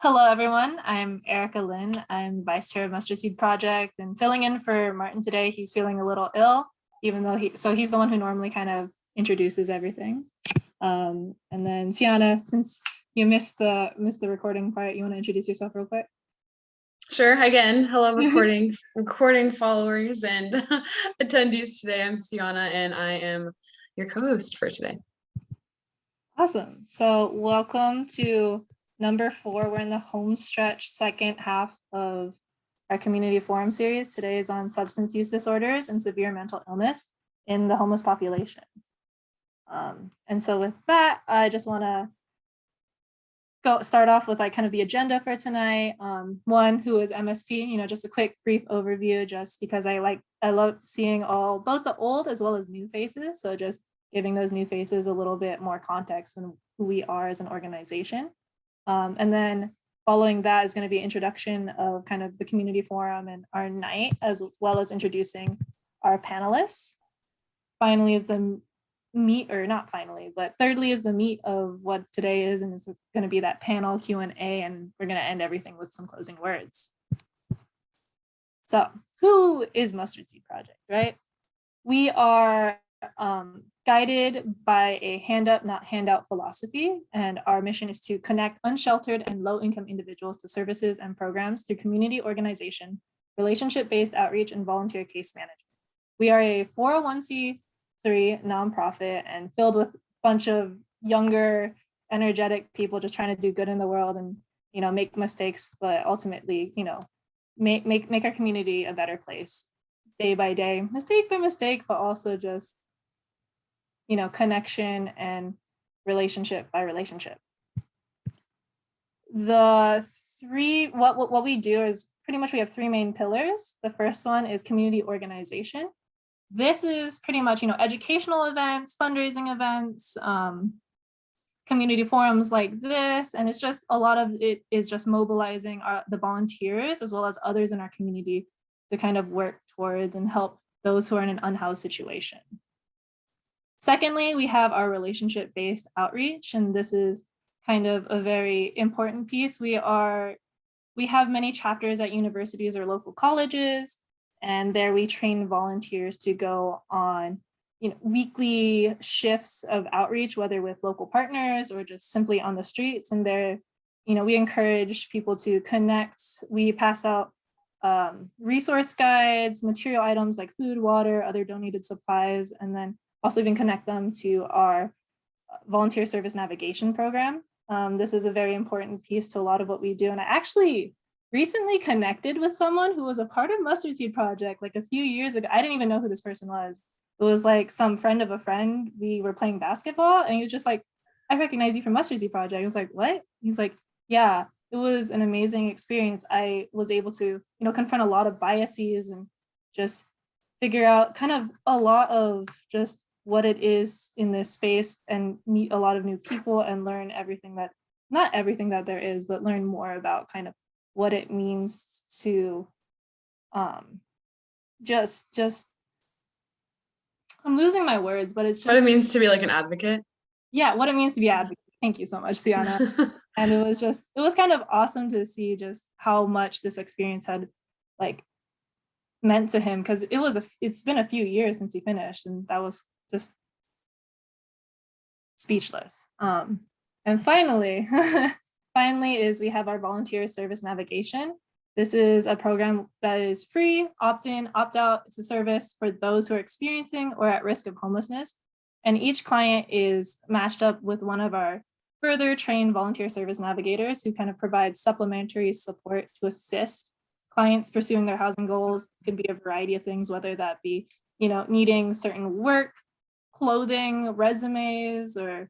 Hello, everyone. I'm Erica Lynn. I'm Vice Chair of Mustard Seed Project and filling in for Martin today. He's feeling a little ill, even though he's the one who normally kind of introduces everything. And then Sienna, since you missed the recording part, you want to introduce yourself real quick? Sure. Again, hello, recording followers and attendees today. I'm Sienna, and I am your co-host for today. Awesome. So welcome to number 4. We're in the home stretch second half of our community forum series. Today is on substance use disorders and severe mental illness in the homeless population. And so with that, I just want to start off with like kind of the agenda for tonight. One, who is MSP, just a quick brief overview, just because I love seeing both the old as well as new faces. So just giving those new faces a little bit more context on who we are as an organization. And then following that is going to be an introduction of kind of the community forum and our night, as well as introducing our panelists. Finally is the meat, or not finally, but thirdly is the meat of what today is, and it's going to be that panel Q&A, and we're going to end everything with some closing words. So who is Mustard Seed Project, right? We are guided by a hand up, not handout philosophy, and our mission is to connect unsheltered and low-income individuals to services and programs through community organization, relationship-based outreach, and volunteer case management. We are a 401c3 nonprofit and filled with a bunch of younger, energetic people just trying to do good in the world and make mistakes, but ultimately make our community a better place day by day, mistake by mistake, but also just connection and relationship by relationship. The three, what we do is pretty much we have 3 main pillars. The first one is community organization. This is pretty much educational events, fundraising events, community forums like this, and it's just a lot of it is just mobilizing the volunteers as well as others in our community to kind of work towards and help those who are in an unhoused situation. Secondly, we have our relationship-based outreach, and this is kind of a very important piece. We have many chapters at universities or local colleges, and there we train volunteers to go on weekly shifts of outreach, whether with local partners or just simply on the streets. And there, we encourage people to connect. We pass out resource guides, material items like food, water, other donated supplies, and then also even connect them to our volunteer service navigation program. This is a very important piece to a lot of what we do. And I actually recently connected with someone who was a part of Mustard Seed Project like a few years ago. I didn't even know who this person was. It was like some friend of a friend. We were playing basketball and he was just like, I recognize you from Mustard Seed Project. I was like, what? He's like, yeah, it was an amazing experience. I was able to, confront a lot of biases and just figure out kind of a lot of just what it is in this space and meet a lot of new people and learn not everything that there is, but learn more about kind of what it means to just I'm losing my words, but it's just what it means to be like an advocate. Yeah, what it means to be an advocate. Thank you so much, Sienna. And it was kind of awesome to see just how much this experience had like meant to him, because it's been a few years since he finished, and that was just speechless. And finally is we have our volunteer service navigation. This is a program that is free, opt-in, opt-out. It's a service for those who are experiencing or at risk of homelessness. And each client is matched up with one of our further trained volunteer service navigators who kind of provide supplementary support to assist clients pursuing their housing goals. It could be a variety of things, whether that be, needing certain work, clothing, resumes, or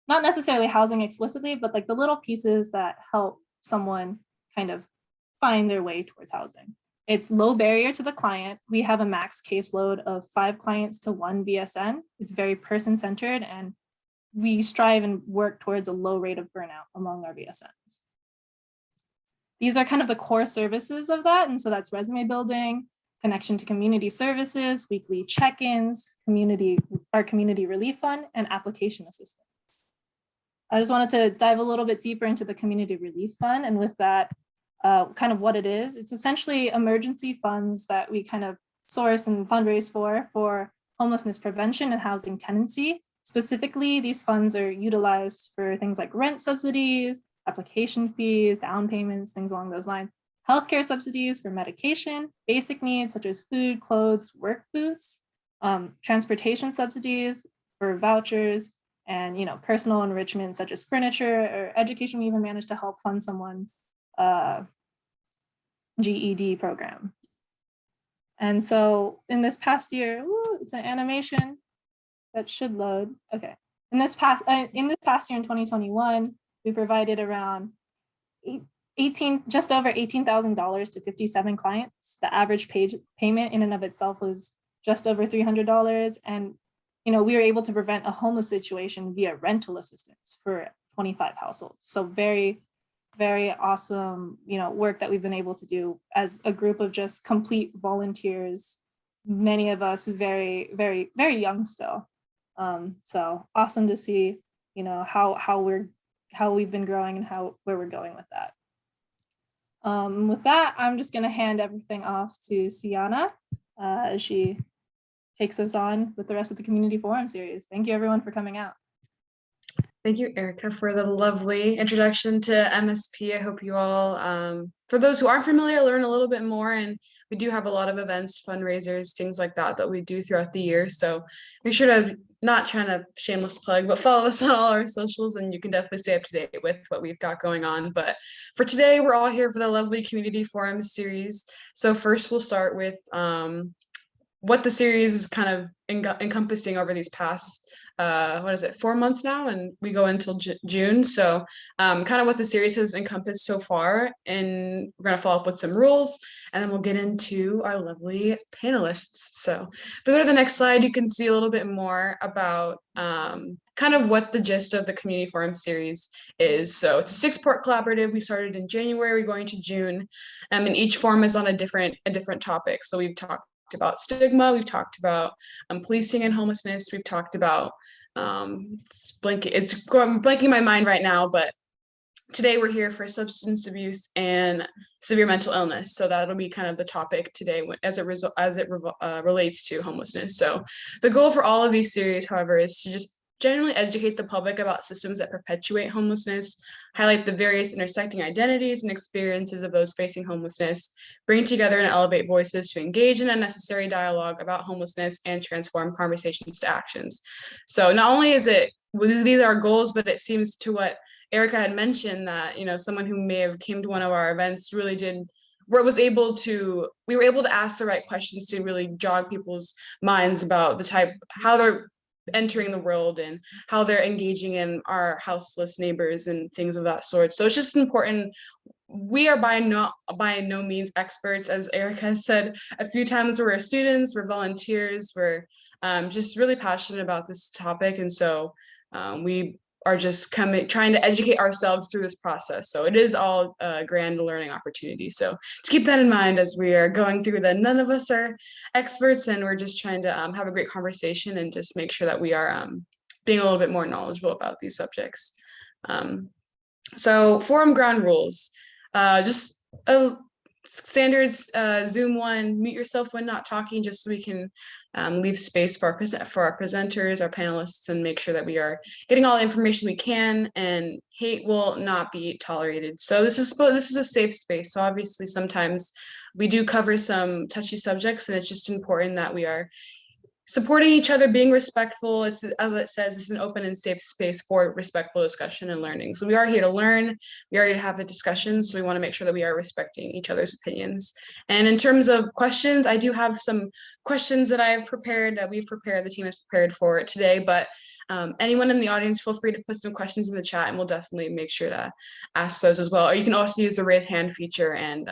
not necessarily housing explicitly, but like the little pieces that help someone kind of find their way towards housing. It's low barrier to the client. We have a max caseload of 5 clients to 1 VSN. It's very person-centered, and we strive and work towards a low rate of burnout among our VSNs. These are kind of the core services of that. And so that's resume building, connection to community services, weekly check-ins, our community relief fund, and application assistance. I just wanted to dive a little bit deeper into the Community Relief Fund, and with that, kind of what it is. It's essentially emergency funds that we kind of source and fundraise for homelessness prevention and housing tenancy. Specifically, these funds are utilized for things like rent subsidies, application fees, down payments, things along those lines, healthcare subsidies for medication, basic needs such as food, clothes, work boots, transportation subsidies for vouchers, and personal enrichment such as furniture or education. We even managed to help fund someone GED program. And so in this past year, it's an animation that should load. Okay. In this past year in 2021, we provided around just over $18,000 to 57 clients. The average payment in and of itself was just over $300. And we were able to prevent a homeless situation via rental assistance for 25 households. So very, very awesome, work that we've been able to do as a group of just complete volunteers, many of us very, very, very young still. So awesome to see, how we've been growing and where we're going with that. With that, I'm just going to hand everything off to Sienna as she takes us on with the rest of the Community Forum series. Thank you everyone for coming out. Thank you, Erica, for the lovely introduction to MSP. I hope you all, for those who aren't familiar, learn a little bit more. And we do have a lot of events, fundraisers, things like that we do throughout the year. So make sure to, not trying to shameless plug, but follow us on all our socials and you can definitely stay up to date with what we've got going on. But for today, we're all here for the lovely Community Forum series. So first we'll start with what the series is kind of encompassing over these past 4 months now, and we go until June. So kind of what the series has encompassed so far, and we're going to follow up with some rules, and then we'll get into our lovely panelists. So if we go to the next slide, you can see a little bit more about kind of what the gist of the Community Forum series is. So it's a 6-part collaborative. We started in January, going to June, and each forum is on a different topic. So we've talked about stigma, we've talked about policing and homelessness, we've talked about it's blanking my mind right now, but today we're here for substance abuse and severe mental illness. So that'll be kind of the topic today as it relates to homelessness. So the goal for all of these series, however, is to just generally educate the public about systems that perpetuate homelessness, highlight the various intersecting identities and experiences of those facing homelessness, bring together and elevate voices to engage in a necessary dialogue about homelessness and transform conversations to actions. So not only is it, these are our goals, but it seems to what Erica had mentioned that, someone who may have came to one of our events really did, we were able to ask the right questions to really jog people's minds about how they're entering the world and how they're engaging in our houseless neighbors and things of that sort. So it's just important. We are by no means experts, as Erica has said a few times. We're students, we're volunteers, we're just really passionate about this topic, and so we are just trying to educate ourselves through this process. So it is all a grand learning opportunity. So to keep that in mind as we are going through that, none of us are experts, and we're just trying to have a great conversation and just make sure that we are being a little bit more knowledgeable about these subjects. So forum ground rules, just standards, Zoom one, mute yourself when not talking, just so we can leave space for our presenters, our panelists, and make sure that we are getting all the information we can, and hate will not be tolerated. So this is a safe space. So obviously sometimes we do cover some touchy subjects, and it's just important that we are supporting each other, being respectful. It's, as it says, it's an open and safe space for respectful discussion and learning. So we are here to learn, we are here to have a discussion, so we want to make sure that we are respecting each other's opinions. And in terms of questions, I do have some questions that I've prepared, that we've prepared, the team has prepared for it today, but anyone in the audience, feel free to put some questions in the chat, and we'll definitely make sure to ask those as well. Or you can also use the raise hand feature, and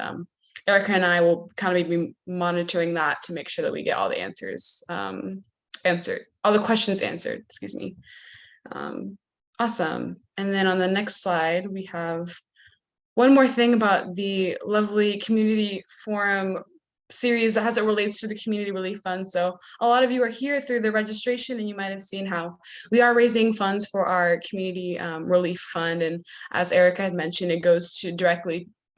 Erica and I will kind of be monitoring that to make sure that we get all the answers all the questions answered, excuse me. Awesome. And then on the next slide, we have one more thing about the lovely Community Forum series as it relates to the Community Relief Fund. So a lot of you are here through the registration, and you might have seen how we are raising funds for our Community Relief Fund. And as Erica had mentioned,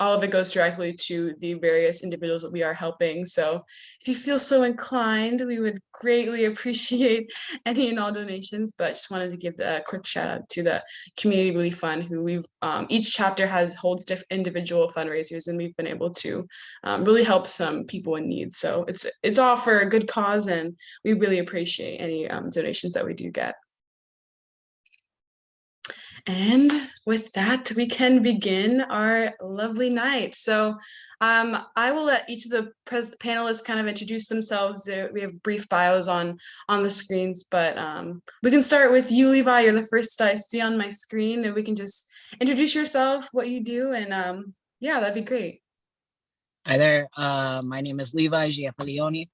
all of it goes directly to the various individuals that we are helping. So if you feel so inclined, we would greatly appreciate any and all donations, but just wanted to give a quick shout out to the Community Relief Fund, who we've each chapter holds individual fundraisers, and we've been able to really help some people in need. So it's all for a good cause, and we really appreciate any donations that we do get. And with that, we can begin our lovely night. So I will let each of the panelists kind of introduce themselves. We have brief bios on the screens, but we can start with you, Levi. You're the first I see on my screen, and we can just introduce yourself, what you do, and yeah, that'd be great. Hi there. My name is Levi Giafaglione.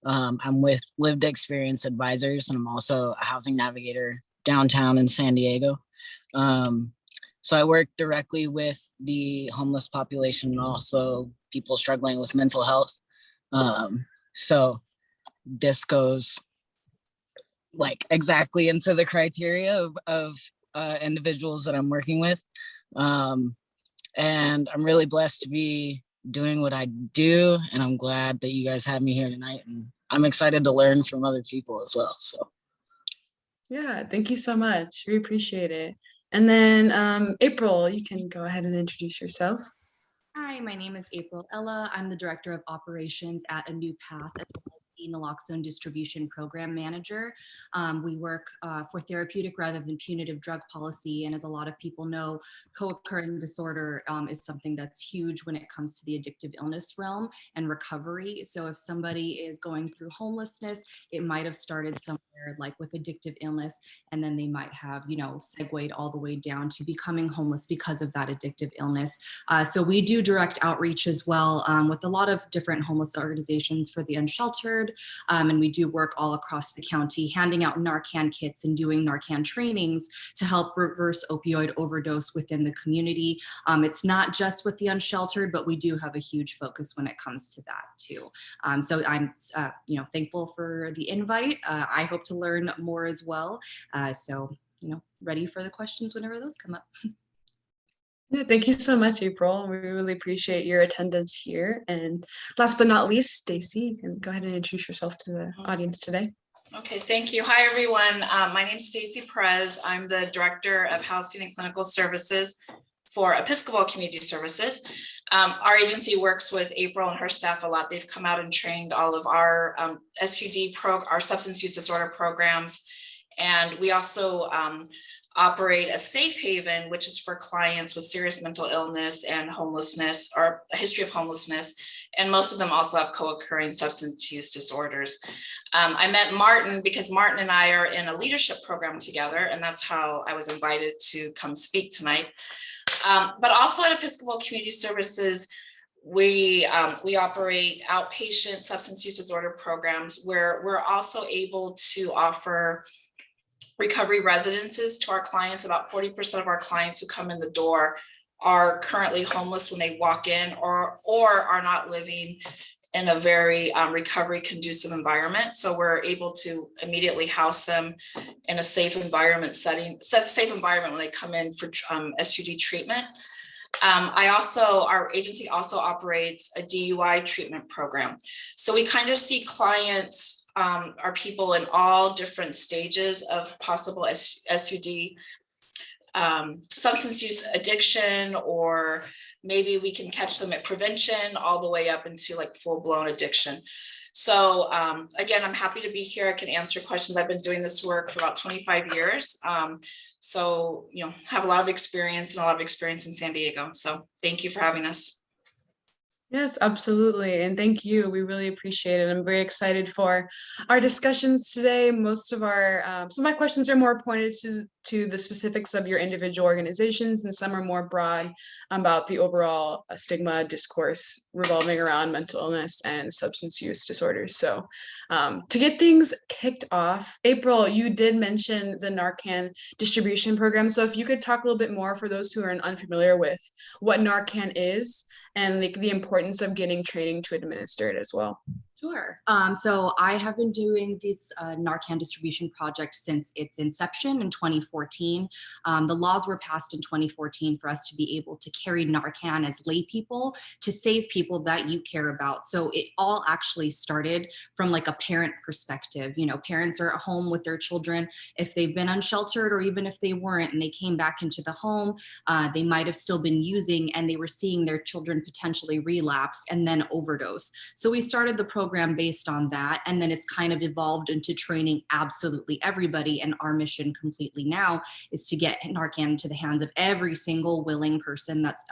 I'm with Lived Experience Advisors, and I'm also a housing navigator downtown in San Diego. So I work directly with the homeless population and also people struggling with mental health. So this goes like exactly into the criteria of individuals that I'm working with. And I'm really blessed to be doing what I do, and I'm glad that you guys have me here tonight, and I'm excited to learn from other people as well. So yeah, thank you so much. We appreciate it. And then April, you can go ahead and introduce yourself. Hi, my name is April Ella. I'm the Director of Operations at A New Path, as well as the Naloxone Distribution Program Manager. We work for therapeutic rather than punitive drug policy, and as a lot of people know, co-occurring disorder is something that's huge when it comes to the addictive illness realm and recovery. So if somebody is going through homelessness, it might have started somewhere like with addictive illness, and then they might have, segued all the way down to becoming homeless because of that addictive illness. So we do direct outreach as well with a lot of different homeless organizations for the unsheltered. And we do work all across the county, handing out Narcan kits and doing Narcan trainings to help reverse opioid overdose within the community. It's not just with the unsheltered, but we do have a huge focus when it comes to that too. So I'm thankful for the invite. I hope to learn more as well. So ready for the questions whenever those come up. Yeah, thank you so much, April. We really appreciate your attendance here. And last but not least, Stacie, you can go ahead and introduce yourself to the audience today. Okay, thank you. Hi, everyone. My name is Stacie Perez. I'm the Director of Housing and Clinical Services for Episcopal Community Services. Our agency works with April and her staff a lot. They've come out and trained all of our our substance use disorder programs. And we also operate a safe haven, which is for clients with serious mental illness and homelessness, or a history of homelessness. And most of them also have co-occurring substance use disorders. I met Martin because Martin and I are in a leadership program together, and that's how I was invited to come speak tonight. But also at Episcopal Community Services, we operate outpatient substance use disorder programs where we're also able to offer recovery residences to our clients. About 40% of our clients who come in the door are currently homeless when they walk in, or are not living in a very recovery conducive environment. So we're able to immediately house them in a safe environment when they come in for SUD treatment. Our agency also operates a DUI treatment program. So we kind of see clients are people in all different stages of possible SUD, substance use addiction, or maybe we can catch them at prevention all the way up into like full-blown addiction. So again, I'm happy to be here. I can answer questions. I've been doing this work for about 25 years. So, have a lot of experience in San Diego. So thank you for having us. Yes, absolutely. And thank you. We really appreciate it. I'm very excited for our discussions today. Most of some of my questions are more pointed to the specifics of your individual organizations, and some are more broad about the overall stigma discourse revolving around mental illness and substance use disorders. So to get things kicked off, April, you did mention the Narcan distribution program. So if you could talk a little bit more for those who are unfamiliar with what Narcan is and like the importance of getting training to administer it as well. Sure. So I have been doing this Narcan distribution project since its inception in 2014. The laws were passed in 2014 for us to be able to carry Narcan as lay people to save people that you care about. So it all actually started from like a parent perspective. You know, parents are at home with their children. If they've been unsheltered, or even if they weren't and they came back into the home, they might have still been using, and they were seeing their children potentially relapse and then overdose. So we started the program based on that, and then it's kind of evolved into training absolutely everybody. And our mission completely now is to get Narcan into the hands of every single willing person that's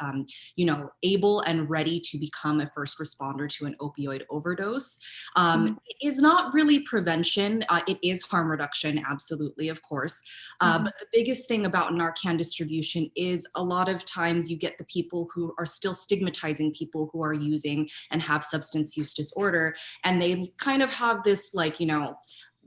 you know, able and ready to become a first responder to an opioid overdose. It is not really prevention. It is harm reduction, absolutely, of course. But the biggest thing about Narcan distribution is a lot of times you get the people who are still stigmatizing people who are using and have substance use disorder. And they kind of have this, like, you know,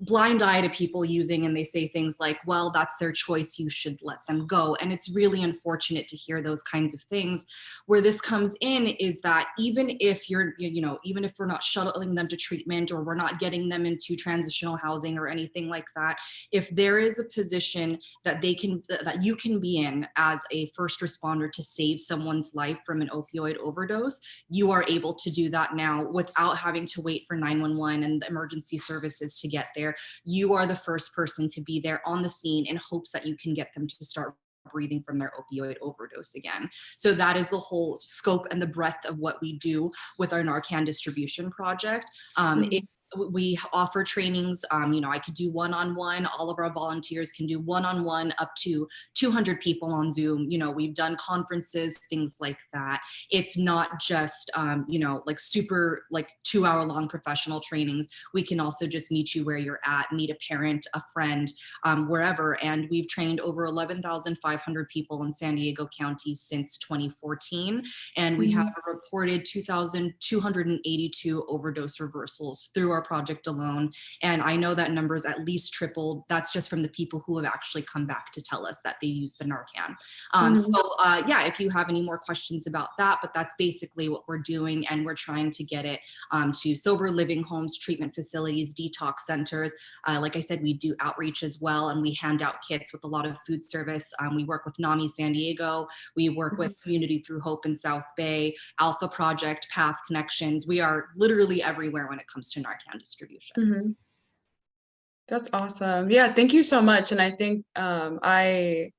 blind eye to people using, and they say things like, well, that's their choice, you should let them go. And it's really unfortunate to hear those kinds of things. Where this comes in is that even if you're, you know, even if we're not shuttling them to treatment, or we're not getting them into transitional housing or anything like that, if there is a position that that you can be in as a first responder to save someone's life from an opioid overdose, you are able to do that now without having to wait for 911 and the emergency services to get there. You are the first person to be there on the scene in hopes that you can get them to start breathing from their opioid overdose again. So that is the whole scope and the breadth of what we do with our Narcan distribution project. We offer trainings. You know, I could do one-on-one. All of our volunteers can do one-on-one up to 200 people on Zoom. You know, we've done conferences, things like that. It's not just, you know, like super like 2-hour-long professional trainings. We can also just meet you where you're at, meet a parent, a friend, wherever. And we've trained over 11,500 people in San Diego County since 2014. And we have reported 2,282 overdose reversals through our project alone. And I know that number is at least tripled. That's just from the people who have actually come back to tell us that they use the Narcan. So yeah, if you have any more questions about that, but that's basically what we're doing. And we're trying to get it to sober living homes, treatment facilities, detox centers. Like I said, we do outreach as well, and we hand out kits with a lot of food service. We work with NAMI San Diego. We work with Community Through Hope in South Bay, Alpha Project, Path Connections. We are literally everywhere when it comes to Narcan distribution. That's awesome. Yeah, thank you so much. And I think I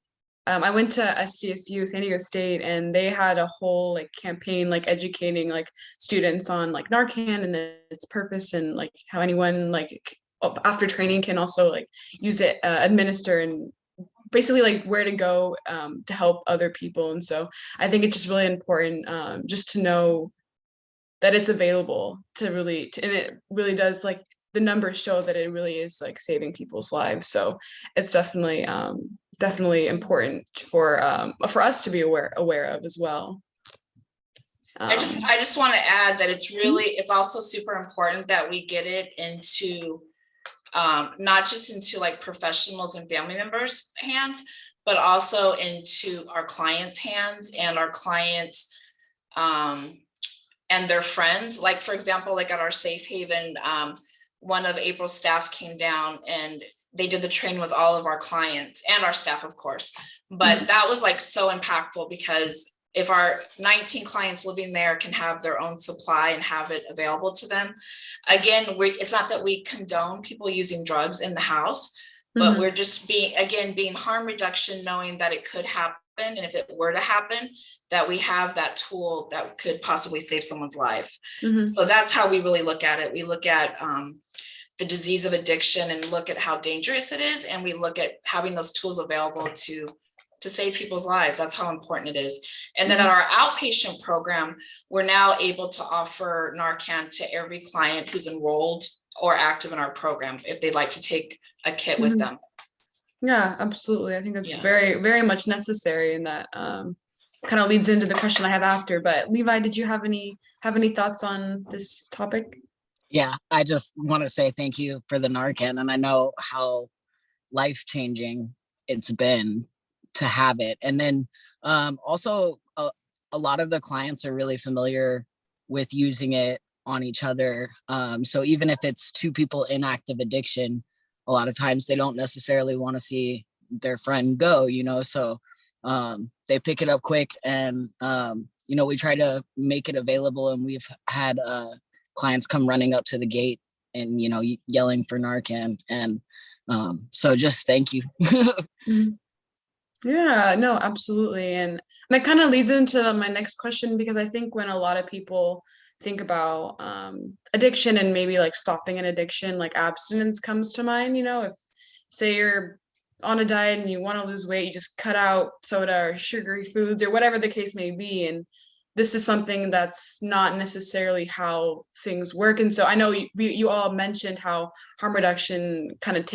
went to SDSU, San Diego State, and they had a whole like campaign, like educating like students on like Narcan and its purpose, and like how anyone like after training can also like use it, administer, and basically like where to go to help other people. And so I think it's just really important just to know that it's available to really, and it really does, like the numbers show that it really is like saving people's lives. So it's definitely definitely important for us to be aware of as well. I just want to add that it's also super important that we get it into not just into like professionals and family members' hands, but also into our clients' hands, and our clients and their friends. Like, for example, like at our Safe Haven, one of April's staff came down and they did the training with all of our clients and our staff, of course. But that was like so impactful, because if our 19 clients living there can have their own supply and have it available to them, again, it's not that we condone people using drugs in the house, but we're just being harm reduction, knowing that it could happen. And if it were to happen, that we have that tool that could possibly save someone's life. So that's how we really look at it. We look at the disease of addiction and look at how dangerous it is. And we look at having those tools available to save people's lives. That's how important it is. And then at our outpatient program, we're now able to offer Narcan to every client who's enrolled or active in our program, if they'd like to take a kit with them. Yeah, absolutely. I think that's very, very much necessary, and that kind of leads into the question I have after. But Levi, did you have any thoughts on this topic? Yeah, I just want to say thank you for the Narcan, and I know how life-changing it's been to have it. And then also a lot of the clients are really familiar with using it on each other. So even if it's two people in active addiction, a lot of times they don't necessarily want to see their friend go, so they pick it up quick, and we try to make it available, and we've had clients come running up to the gate and yelling for Narcan, and so just thank you. Mhm. Yeah, no, absolutely. And that kind of leads into my next question, because I think when a lot of people think about addiction and maybe like stopping an addiction, like abstinence comes to mind. If say you're on a diet and you want to lose weight, you just cut out soda or sugary foods or whatever the case may be. And this is something that's not necessarily how things work. And so I know you all mentioned how harm reduction kind of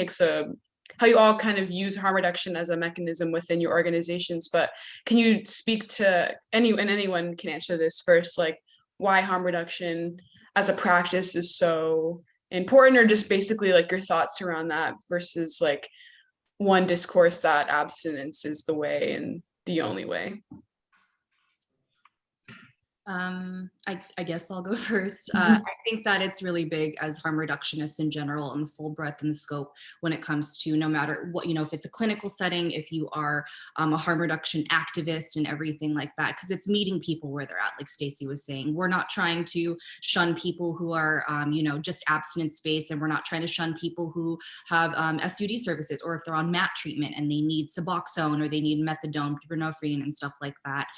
how you all kind of use harm reduction as a mechanism within your organizations, but can you speak to anyone can answer this first, like why harm reduction as a practice is so important, or just basically like your thoughts around that versus like one discourse that abstinence is the way and the only way? I guess I'll go first. I think that it's really big as harm reductionists in general, and the full breadth and the scope when it comes to no matter what, if it's a clinical setting, if you are a harm reduction activist and everything like that, because it's meeting people where they're at, like Stacie was saying. We're not trying to shun people who are, just abstinence-based, and we're not trying to shun people who have SUD services, or if they're on MAT treatment and they need Suboxone or they need methadone, buprenorphine, and stuff like that.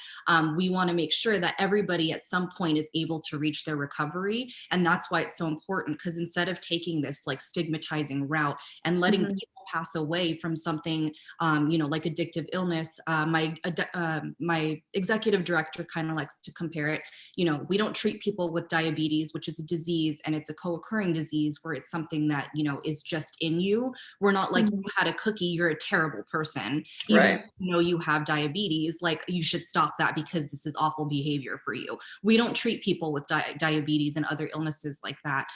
We want to make sure that everybody at some point is able to reach their recovery. And that's why it's so important, because instead of taking this like stigmatizing route and letting people pass away from something, like addictive illness, my executive director kind of likes to compare it, we don't treat people with diabetes, which is a disease, and it's a co-occurring disease where it's something that, is just in you. We're not like, you had a cookie, you're a terrible person. Even Right. if you have diabetes, like you should stop that because this is awful behavior for you. We don't treat people with diabetes and other illnesses like that.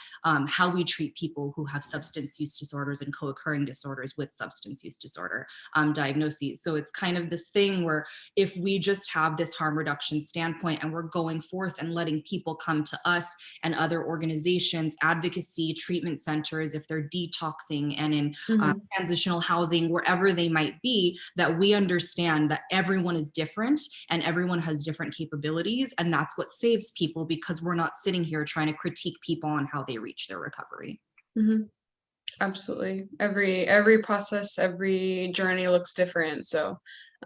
How we treat people who have substance use disorders and co-occurring disorders with substance use disorder diagnoses. So it's kind of this thing where if we just have this harm reduction standpoint and we're going forth and letting people come to us and other organizations, advocacy, treatment centers, if they're detoxing and in transitional housing, wherever they might be, that we understand that everyone is different and everyone has different capabilities. And that's what saves people, because we're not sitting here trying to critique people on how they reach their recovery. Absolutely. Every process, every journey looks different. So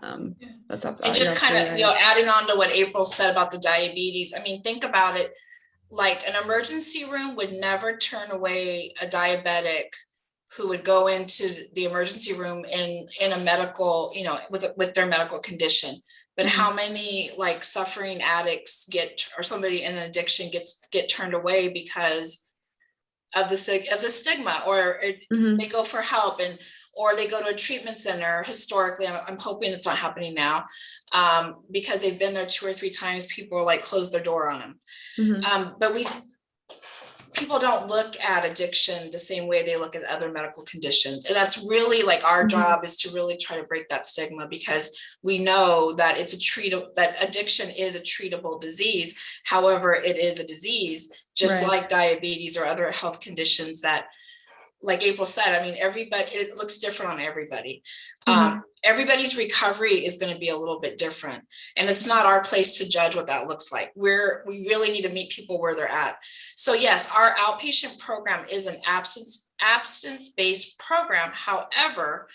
that's up. And just kind of, adding on to what April said about the diabetes. I mean, think about it. Like an emergency room would never turn away a diabetic who would go into the emergency room in a medical, with their medical condition. But how many like suffering addicts or somebody in an addiction get turned away because of the stigma, or they go for help or they go to a treatment center. Historically, I'm hoping it's not happening now, because they've been there 2 or 3 times. People like close their door on them. But people don't look at addiction the same way they look at other medical conditions. And that's really like our job, is to really try to break that stigma, because we know that that addiction is a treatable disease. However, it is a disease, just like diabetes or other health conditions that, like April said, I mean, it looks different on everybody. Everybody's recovery is going to be a little bit different, and it's not our place to judge what that looks like. We really need to meet people where they're at. So yes, our outpatient program is an abstinence-based program. However,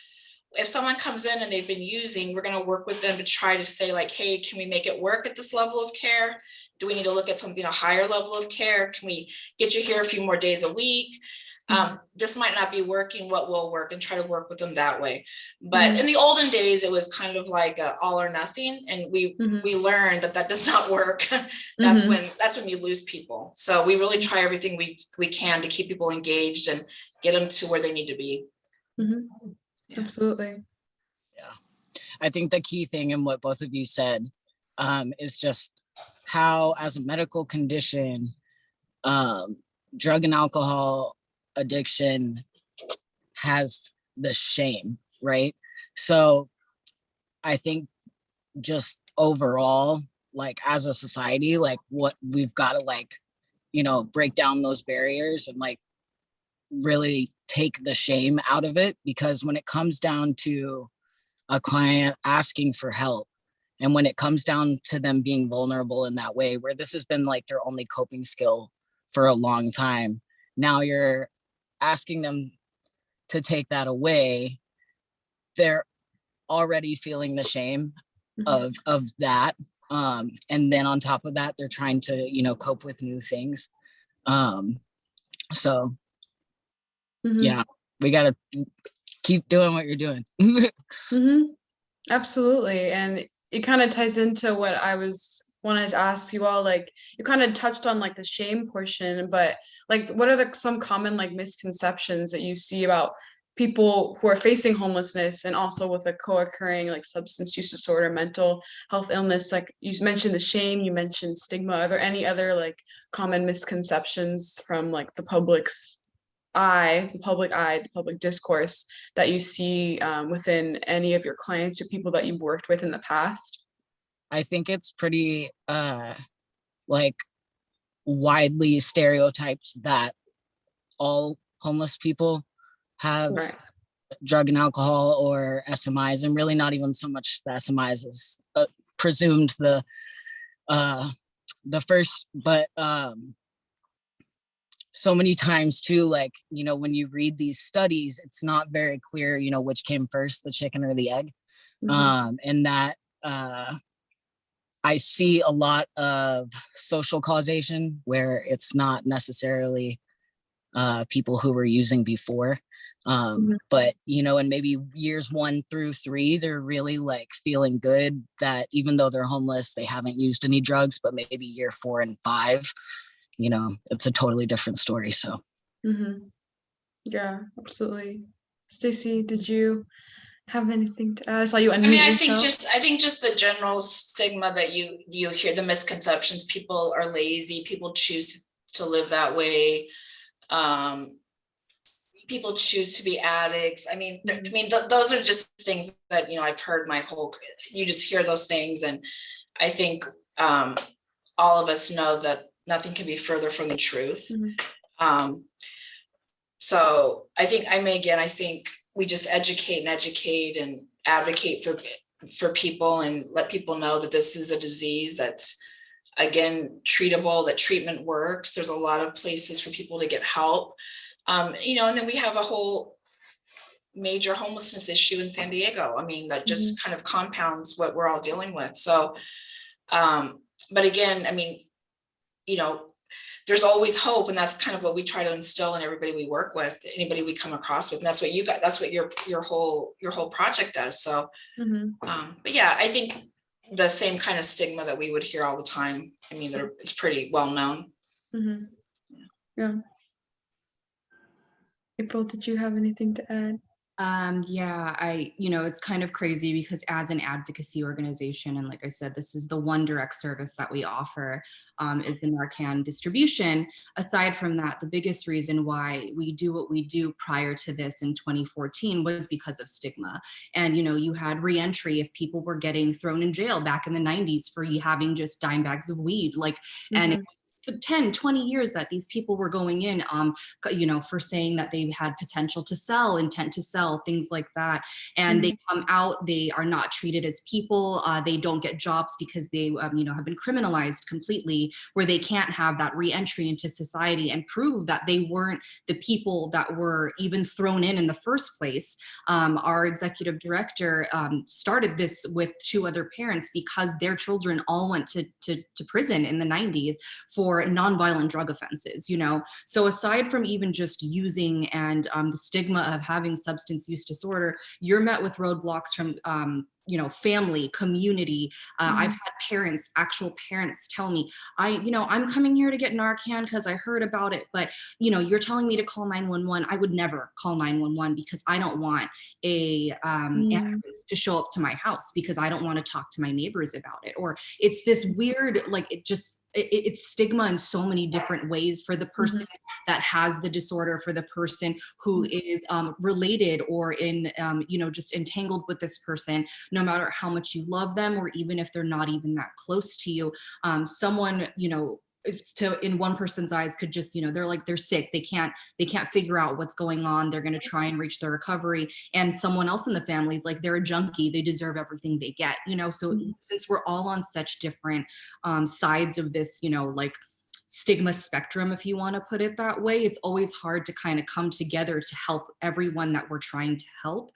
if someone comes in and they've been using, we're going to work with them to try to say like, hey, can we make it work at this level of care? Do we need to look at something, a higher level of care? Can we get you here a few more days a week? This might not be working, what will work, and try to work with them that way. But in the olden days, it was kind of like all or nothing. And we learned that does not work. That's when you lose people. So we really try everything we can to keep people engaged and get them to where they need to be. Absolutely. Yeah. I think the key thing in what both of you said is just how, as a medical condition, drug and alcohol addiction has the shame, right? So I think just overall, like as a society, like what we've got to like, you know, break down those barriers and like really take the shame out of it. Because when it comes down to a client asking for help, and when it comes down to them being vulnerable in that way, where this has been like their only coping skill for a long time, now you're asking them to take that away, they're already feeling the shame of that. And then on top of that, they're trying to, you know, cope with new things. So yeah, we gotta keep doing what you're doing. Absolutely. And it kind of ties into what I wanted to ask you all. Like, you kind of touched on like the shame portion, but like what are some common like misconceptions that you see about people who are facing homelessness and also with a co-occurring like substance use disorder, mental health illness? Like you mentioned the shame, you mentioned stigma. Are there any other like common misconceptions from like the public discourse that you see within any of your clients or people that you've worked with in the past? I think it's pretty like widely stereotyped that all homeless people have drug and alcohol or SMIs, and really not even so much the SMIs as presumed the first, but so many times too, like, you know, when you read these studies, it's not very clear, you know, which came first, the chicken or the egg. And that I see a lot of social causation where it's not necessarily people who were using before. But, you know, in maybe years 1 through 3, they're really like feeling good that even though they're homeless, they haven't used any drugs, but maybe year 4 and 5, you know, it's a totally different story. So. Yeah, absolutely. Stacie, did you have anything to add? I saw you unmute I mean, I yourself. think just the general stigma that you hear, the misconceptions, people are lazy, people choose to live that way. People choose to be addicts. I mean, those are just things that, you know, I've heard you just hear those things. And I think all of us know that nothing can be further from the truth. So I think we just educate and advocate for people and let people know that this is a disease that's, again, treatable, that treatment works. There's a lot of places for people to get help. You know, and then we have a whole major homelessness issue in San Diego. I mean, that just kind of compounds what we're all dealing with. So, but again, I mean, you know, there's always hope, and that's kind of what we try to instill in everybody we work with, anybody we come across with, and that's what you got. That's what your whole project does. So, but yeah, I think the same kind of stigma that we would hear all the time. I mean, it's pretty well known. Yeah. April, did you have anything to add? Yeah, you know, it's kind of crazy because as an advocacy organization, and like I said, this is the one direct service that we offer, is the Narcan distribution. Aside from that, the biggest reason why we do what we do prior to this in 2014 was because of stigma. And, you know, you had reentry if people were getting thrown in jail back in the 90s for having just dime bags of weed, like, and for 10, 20 years that these people were going in, you know, for saying that they had potential to sell, intent to sell, things like that. And they come out, they are not treated as people. They don't get jobs because they, you know, have been criminalized completely, where they can't have that reentry into society and prove that they weren't the people that were even thrown in the first place. Our executive director started this with 2 other parents because their children all went to prison in the 90s for nonviolent drug offenses, you know. So aside from even just using and the stigma of having substance use disorder, you're met with roadblocks from you know, family, community. I've had actual parents tell me, you know, I'm coming here to get Narcan because I heard about it, but, you know, you're telling me to call 911. I would never call 911 because I don't want a ambulance to show up to my house because I don't want to talk to my neighbors about it. Or it's this weird, like, it just, it's stigma in so many different ways for the person that has the disorder, for the person who is related or in, you know, just entangled with this person, no matter how much you love them, or even if they're not even that close to you. Someone, you know, in one person's eyes could just, you know, they're sick, they can't figure out what's going on, they're going to try and reach their recovery, and someone else in the family is like, they're a junkie, they deserve everything they get, you know. So since we're all on such different sides of this, you know, like stigma spectrum, if you want to put it that way, it's always hard to kind of come together to help everyone that we're trying to help.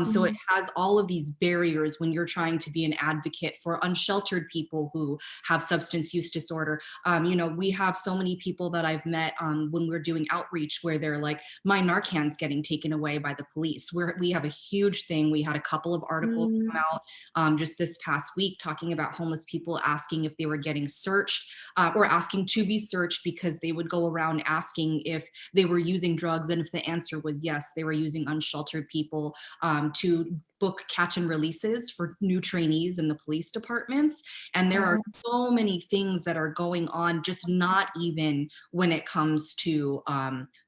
So it has all of these barriers when you're trying to be an advocate for unsheltered people who have substance use disorder. You know, we have so many people that I've met when we're doing outreach where they're like, my Narcan's getting taken away by the police. We have a huge thing. We had a couple of articles come out just this past week talking about homeless people asking if they were getting searched or asking to be searched because they would go around asking if they were using drugs, and if the answer was yes, they were using unsheltered people to book catch and releases for new trainees in the police departments. And there are so many things that are going on, just not even when it comes to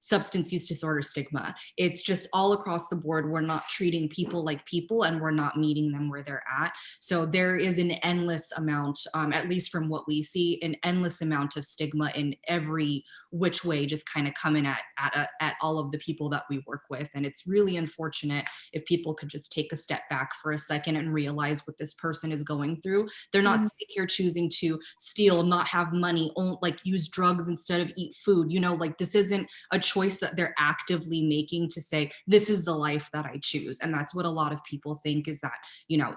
substance use disorder stigma. It's just all across the board. We're not treating people like people, and we're not meeting them where they're at. So there is an endless amount, at least from what we see, an endless amount of stigma in every which way, just kind of coming at all of the people that we work with. And it's really unfortunate if people could just take a step back for a second and realize what this person is going through. They're not sitting here choosing to steal, not have money, like use drugs instead of eat food. You know, like this isn't a choice that they're actively making to say, this is the life that I choose. And that's what a lot of people think, is that, you know,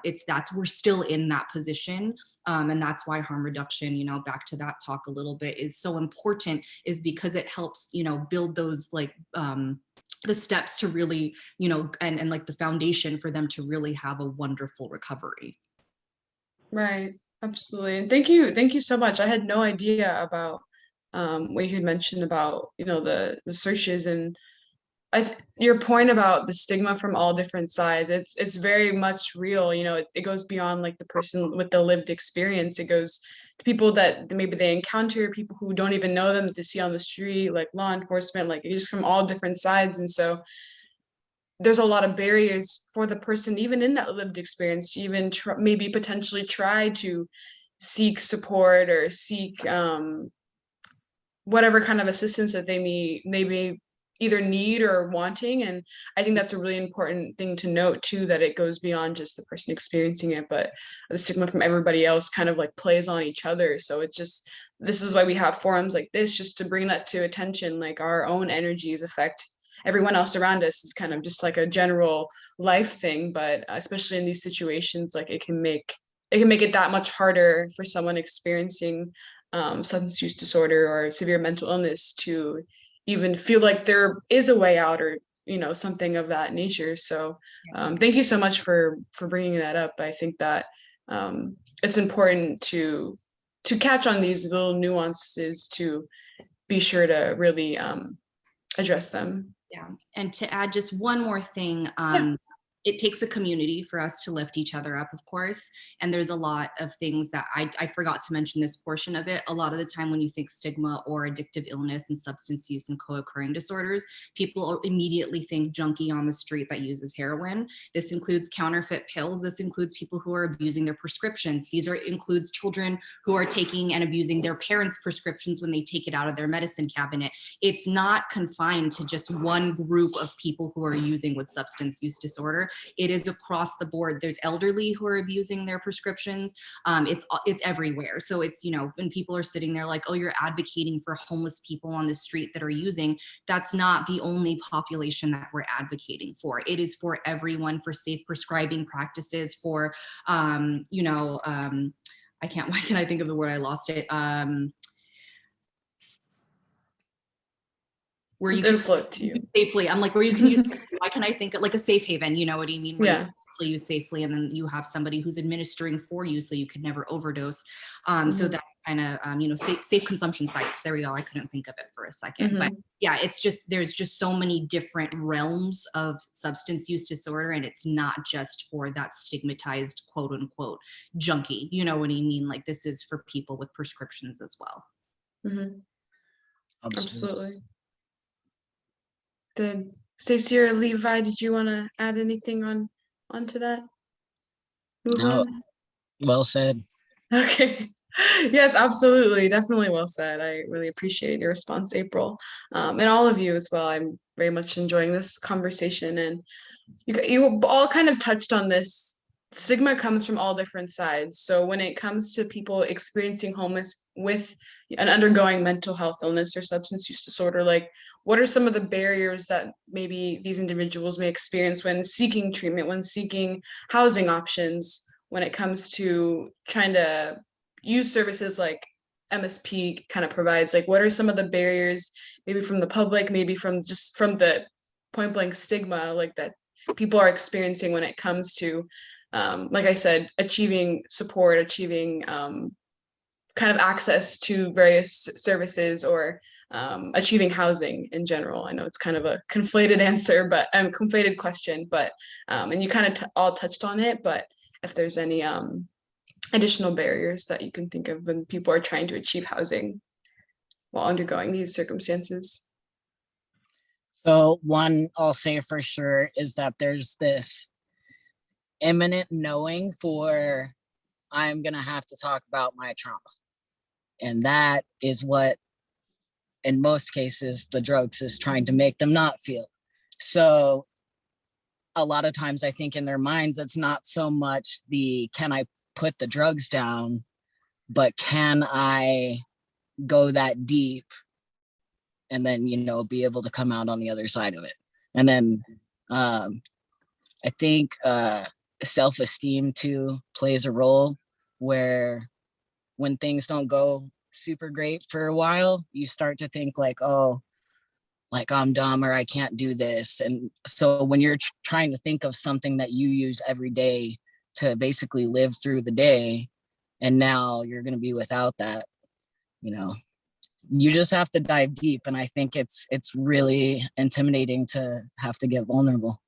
we're still in that position. And that's why harm reduction, you know, back to that talk a little bit, is so important, is because it helps, you know, build those like, the steps to really, you know, and like the foundation for them to really have a wonderful recovery. Right, absolutely. And thank you so much. I had no idea about what you had mentioned about, you know, the searches, and your point about the stigma from all different sides, it's very much real. You know, it goes beyond like the person with the lived experience. It goes to people that maybe they encounter, people who don't even know them, that they see on the street, like law enforcement, like just from all different sides. And so there's a lot of barriers for the person, even in that lived experience, to even maybe potentially try to seek support or seek whatever kind of assistance that they maybe either need or wanting. And I think that's a really important thing to note too, that it goes beyond just the person experiencing it, but the stigma from everybody else kind of like plays on each other. So it's just, this is why we have forums like this, just to bring that to attention, like our own energies affect everyone else around us. Is kind of just like a general life thing, but especially in these situations, like it can make it that much harder for someone experiencing substance use disorder or severe mental illness to even feel like there is a way out, or, you know, something of that nature. So thank you so much for bringing that up. I think that it's important to catch on these little nuances, to be sure to really address them. Yeah, and to add just one more thing, it takes a community for us to lift each other up, of course. And there's a lot of things that I forgot to mention this portion of it. A lot of the time when you think stigma or addictive illness and substance use and co-occurring disorders, people immediately think junkie on the street that uses heroin. This includes counterfeit pills. This includes people who are abusing their prescriptions. Includes children who are taking and abusing their parents' prescriptions when they take it out of their medicine cabinet. It's not confined to just one group of people who are using with substance use disorder. It is across the board. There's elderly who are abusing their prescriptions. It's everywhere. So it's, you know, when people are sitting there like, oh, you're advocating for homeless people on the street that are using, that's not the only population that we're advocating for. It is for everyone, for safe prescribing practices, for, why can I think of the word? I lost it. Where you can float to you safely. I'm like, where you can use, why can I think of like a safe haven, you know what I mean? Where yeah. you kill you safely, and then you have somebody who's administering for you so you could never overdose. So that's kind of, safe consumption sites. There we go. I couldn't think of it for a second, but yeah, it's just, there's just so many different realms of substance use disorder, and it's not just for that stigmatized quote unquote junkie. You know what I mean? Like, this is for people with prescriptions as well. Absolutely. Good. Stacie or Levi, did you want to add anything onto that? No, well said. Okay. Yes, absolutely. Definitely well said. I really appreciate your response, April. And all of you as well. I'm very much enjoying this conversation. And you all kind of touched on this. Stigma comes from all different sides. So when it comes to people experiencing homeless with and undergoing mental health illness or substance use disorder, like, what are some of the barriers that maybe these individuals may experience when seeking treatment, when seeking housing options, when it comes to trying to use services like MSP kind of provides? Like, what are some of the barriers, maybe from the public, maybe from the point blank stigma, like, that people are experiencing when it comes to, like I said, achieving support, achieving kind of access to various services, or achieving housing in general? I know it's kind of a conflated answer, but conflated question, but and you kind of all touched on it, but if there's any additional barriers that you can think of when people are trying to achieve housing while undergoing these circumstances. So one I'll say for sure is that there's this imminent knowing for, I'm gonna have to talk about my trauma. And that is what, in most cases, the drugs is trying to make them not feel. So a lot of times I think in their minds, it's not so much the, can I put the drugs down, but can I go that deep and then, be able to come out on the other side of it. And then I think self-esteem too plays a role, where when things don't go super great for a while, you start to think like, oh, like I'm dumb, or I can't do this. And so when you're trying to think of something that you use every day to basically live through the day, and now you're going to be without that, you just have to dive deep. And I think it's really intimidating to have to get vulnerable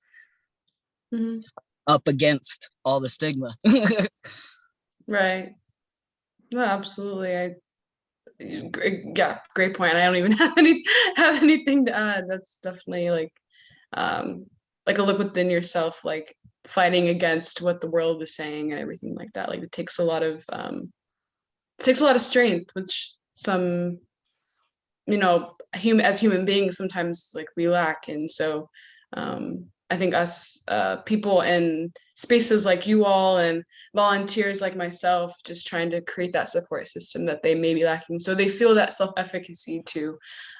up against all the stigma. Right. No, absolutely. Great point. I don't even have anything to add. That's definitely like a look within yourself, like fighting against what the world is saying and everything like that. Like, it takes a lot of strength, which some, as human beings sometimes like we lack. And so I think us people in spaces like you all and volunteers like myself, just trying to create that support system that they may be lacking, so they feel that self-efficacy to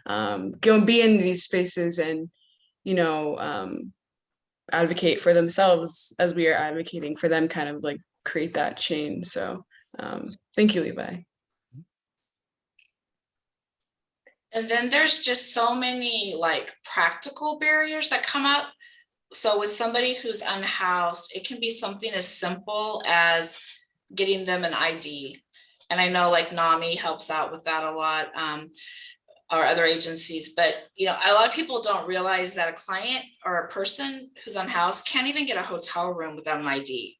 go and be in these spaces and advocate for themselves as we are advocating for them, kind of like create that change. So thank you, Levi. And then there's just so many like practical barriers that come up. So with somebody who's unhoused, it can be something as simple as getting them an ID. And I know like NAMI helps out with that a lot, or other agencies, but a lot of people don't realize that a client or a person who's unhoused can't even get a hotel room without an ID.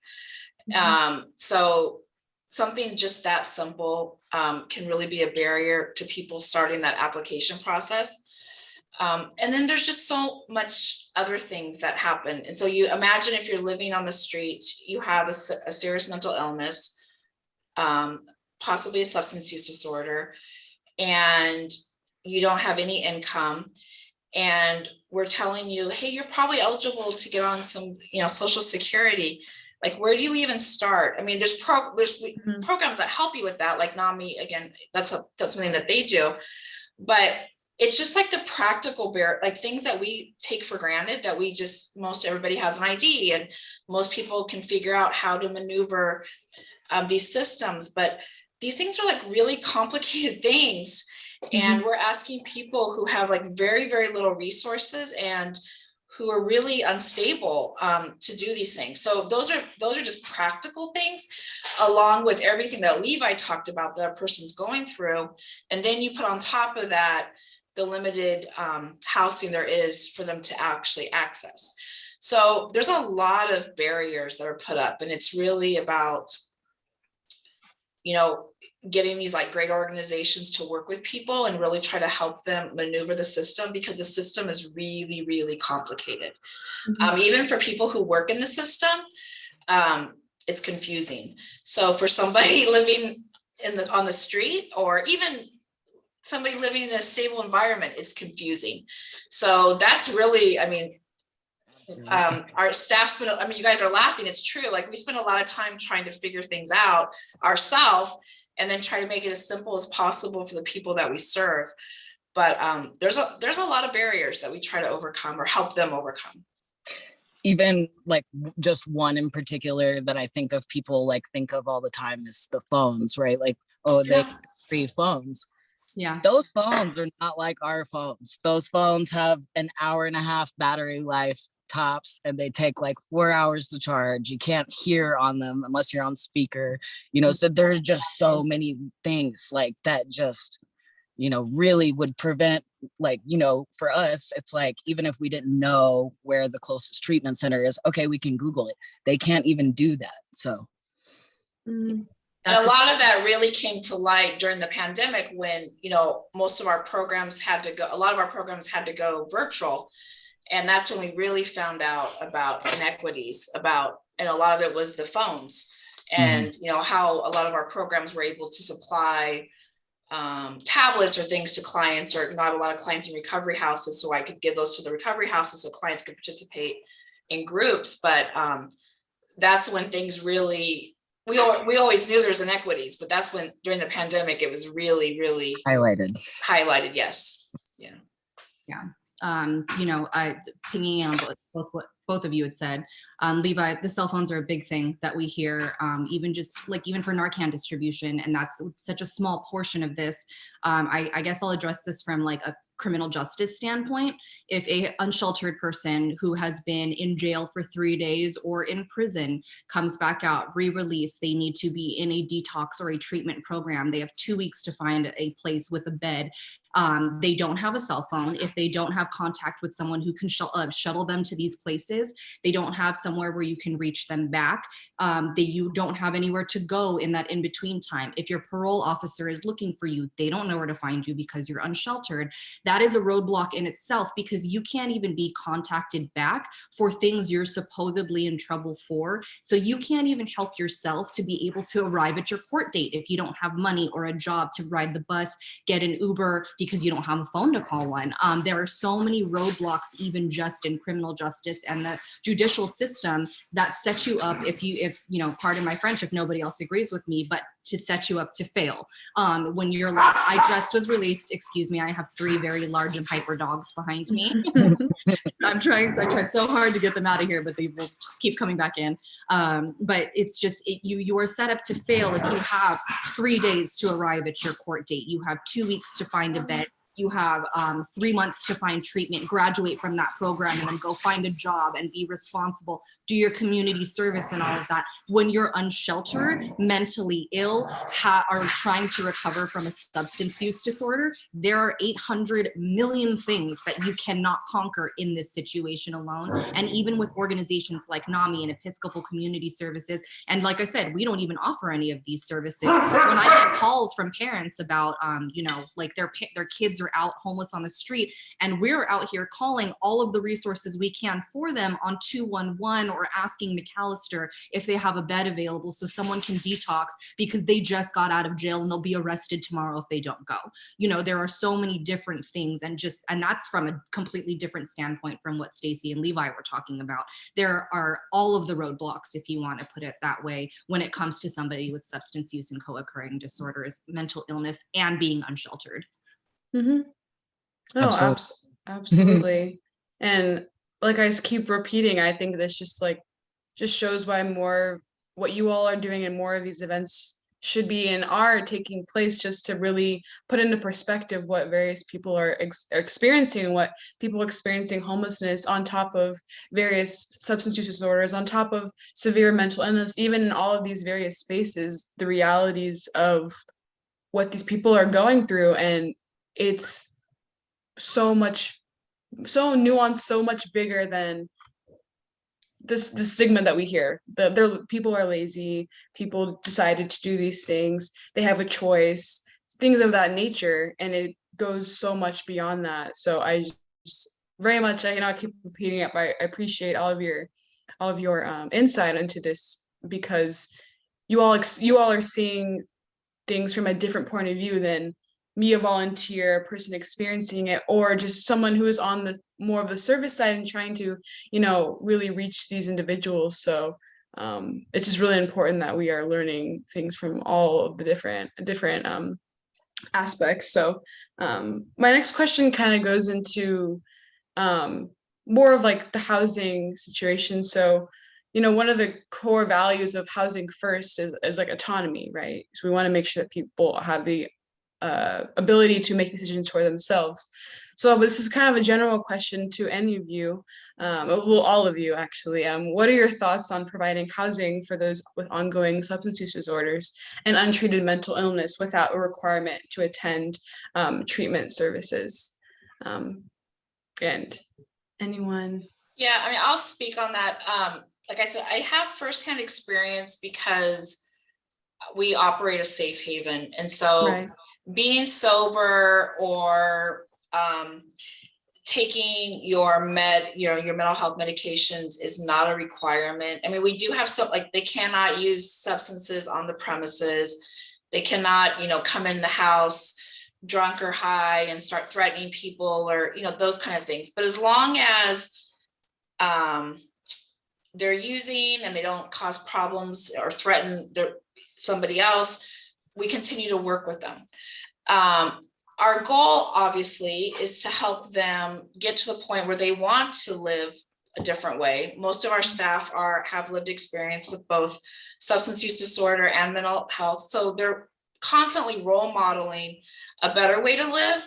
So something just that simple can really be a barrier to people starting that application process. And then there's just so much other things that happen. And so you imagine if you're living on the street, you have a serious mental illness, possibly a substance use disorder, and you don't have any income. And we're telling you, hey, you're probably eligible to get on some, Social Security. Like, where do you even start? I mean, there's programs that help you with that, like NAMI, again, that's something that they do. But it's just like the practical like things that we take for granted, that most everybody has an ID and most people can figure out how to maneuver these systems. But these things are like really complicated things. And we're asking people who have like very, very little resources and who are really unstable to do these things. So those are just practical things, along with everything that Levi talked about that a person's going through. And then you put on top of that the limited housing there is for them to actually access. So there's a lot of barriers that are put up, and it's really about, you know, getting these like great organizations to work with people and really try to help them maneuver the system, because the system is really, really complicated. Even for people who work in the system, it's confusing. So for somebody living on the street, or even somebody living in a stable environment, it's confusing. So that's really, I mean, our staff's been, I mean, you guys are laughing, it's true. Like, we spend a lot of time trying to figure things out ourselves, and then try to make it as simple as possible for the people that we serve. But there's a lot of barriers that we try to overcome or help them overcome. Even like just one in particular that I think of, people like think of all the time, is the phones, right? Like, oh, they have free phones. Yeah. Those phones are not like our phones. Those phones have an 1.5-hour battery life tops, and they take like 4 hours to charge. You can't hear on them unless you're on speaker, you know. So there's just so many things like that, just, you know, really would prevent, like, you know, for us, it's like, even if we didn't know where the closest treatment center is, okay, we can Google it. They can't even do that. So and a lot of that really came to light during the pandemic, when, you know, most of our programs had to go, a lot of our programs had to go virtual. And that's when we really found out about inequities, and a lot of it was the phones, and, you know, how a lot of our programs were able to supply tablets or things to clients, or not a lot of clients in recovery houses. So I could give those to the recovery houses so clients could participate in groups. But that's when things really, we always knew there's inequities, but that's when, during the pandemic, it was really, really highlighted. Yes. Yeah. Yeah. You know, pinging on what both of you had said, Levi, the cell phones are a big thing that we hear, even for Narcan distribution, and that's such a small portion of this. I guess I'll address this from like a criminal justice standpoint. If a unsheltered person who has been in jail for 3 days or in prison comes back out, re-released, they need to be in a detox or a treatment program. They have 2 weeks to find a place with a bed. They don't have a cell phone. If they don't have contact with someone who can shuttle them to these places, they don't have somewhere where you can reach them back. You don't have anywhere to go in that in-between time. If your parole officer is looking for you, they don't know where to find you because you're unsheltered. That is a roadblock in itself, because you can't even be contacted back for things you're supposedly in trouble for. So you can't even help yourself to be able to arrive at your court date if you don't have money or a job to ride the bus, get an Uber, because you don't have a phone to call one. There are so many roadblocks, even just in criminal justice and the judicial system, that set you up, if you know, pardon my French if nobody else agrees with me, but to set you up to fail. When you're like, I just was released, excuse me, I have 3 very large and hyper dogs behind me. I tried so hard to get them out of here, but they will just keep coming back in. But it's just, you are set up to fail if you have 3 days to arrive at your court date. You have 2 weeks to find a bed. You have 3 months to find treatment, graduate from that program, and then go find a job and be responsible, do your community service and all of that. When you're unsheltered, mentally ill, are trying to recover from a substance use disorder, there are 800 million things that you cannot conquer in this situation alone. And even with organizations like NAMI and Episcopal Community Services, and like I said, we don't even offer any of these services. When I get calls from parents about, you know, like their kids are out homeless on the street, and we're out here calling all of the resources we can for them on 211, or asking McAllister if they have a bed available so someone can detox because they just got out of jail and they'll be arrested tomorrow if they don't go. You know, there are so many different things, and that's from a completely different standpoint from what Stacie and Levi were talking about. There are all of the roadblocks, if you want to put it that way, when it comes to somebody with substance use and co-occurring disorders, mental illness, and being unsheltered. Mm-hmm. Oh, absolutely. And like I keep repeating, I think this just shows why what you all are doing and more of these events should be and are taking place, just to really put into perspective what various people are experiencing, what people experiencing homelessness, on top of various substance use disorders, on top of severe mental illness, even in all of these various spaces, the realities of what these people are going through. And it's so nuanced, so much bigger than the stigma that we hear. People are lazy, people decided to do these things, they have a choice, things of that nature, and it goes so much beyond that. So I just very much, I keep repeating it, but I appreciate all of your insight into this, because you all are seeing things from a different point of view than me, a volunteer, a person experiencing it, or just someone who is on the more of the service side and trying to, really reach these individuals. So it's just really important that we are learning things from all of the different aspects. So my next question kind of goes into more of like the housing situation. So, one of the core values of Housing First is like autonomy, right? So we want to make sure that people have the ability to make decisions for themselves. So this is kind of a general question to any of you, well, all of you actually. What are your thoughts on providing housing for those with ongoing substance use disorders and untreated mental illness without a requirement to attend treatment services? And anyone? Yeah, I mean, I'll speak on that. Like I said, I have firsthand experience because we operate a safe haven. And so Right. being sober or taking your mental health medications is not a requirement. I mean, we do have some, like, they cannot use substances on the premises. They cannot, come in the house drunk or high and start threatening people, or, those kind of things. But as long as they're using and they don't cause problems or threaten somebody else, we continue to work with them. Our goal, obviously, is to help them get to the point where they want to live a different way. Most of our staff have lived experience with both substance use disorder and mental health, so they're constantly role modeling a better way to live.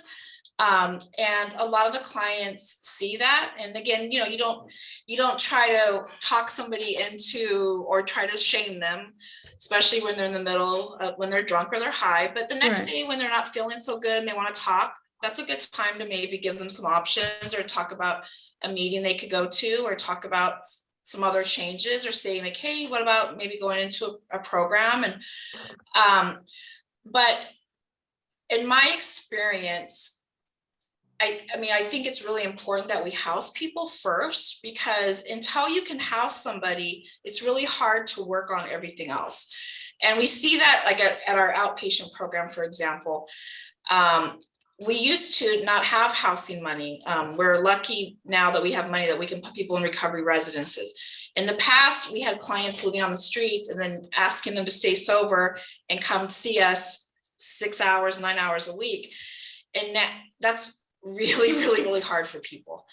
And a lot of the clients see that. And again, you don't try to talk somebody into or try to shame them, especially when they're in the middle of, when they're drunk or they're high. But the next day when they're not feeling so good and they want to talk, that's a good time to maybe give them some options, or talk about a meeting they could go to, or talk about some other changes, or saying like, hey, what about maybe going into a program? And but in my experience, I think it's really important that we house people first, because until you can house somebody, it's really hard to work on everything else. And we see that like at our outpatient program, for example. We used to not have housing money. We're lucky now that we have money that we can put people in recovery residences. In the past, we had clients living on the streets and then asking them to stay sober and come see us 6 hours, 9 hours a week. And that's really, really, really hard for people.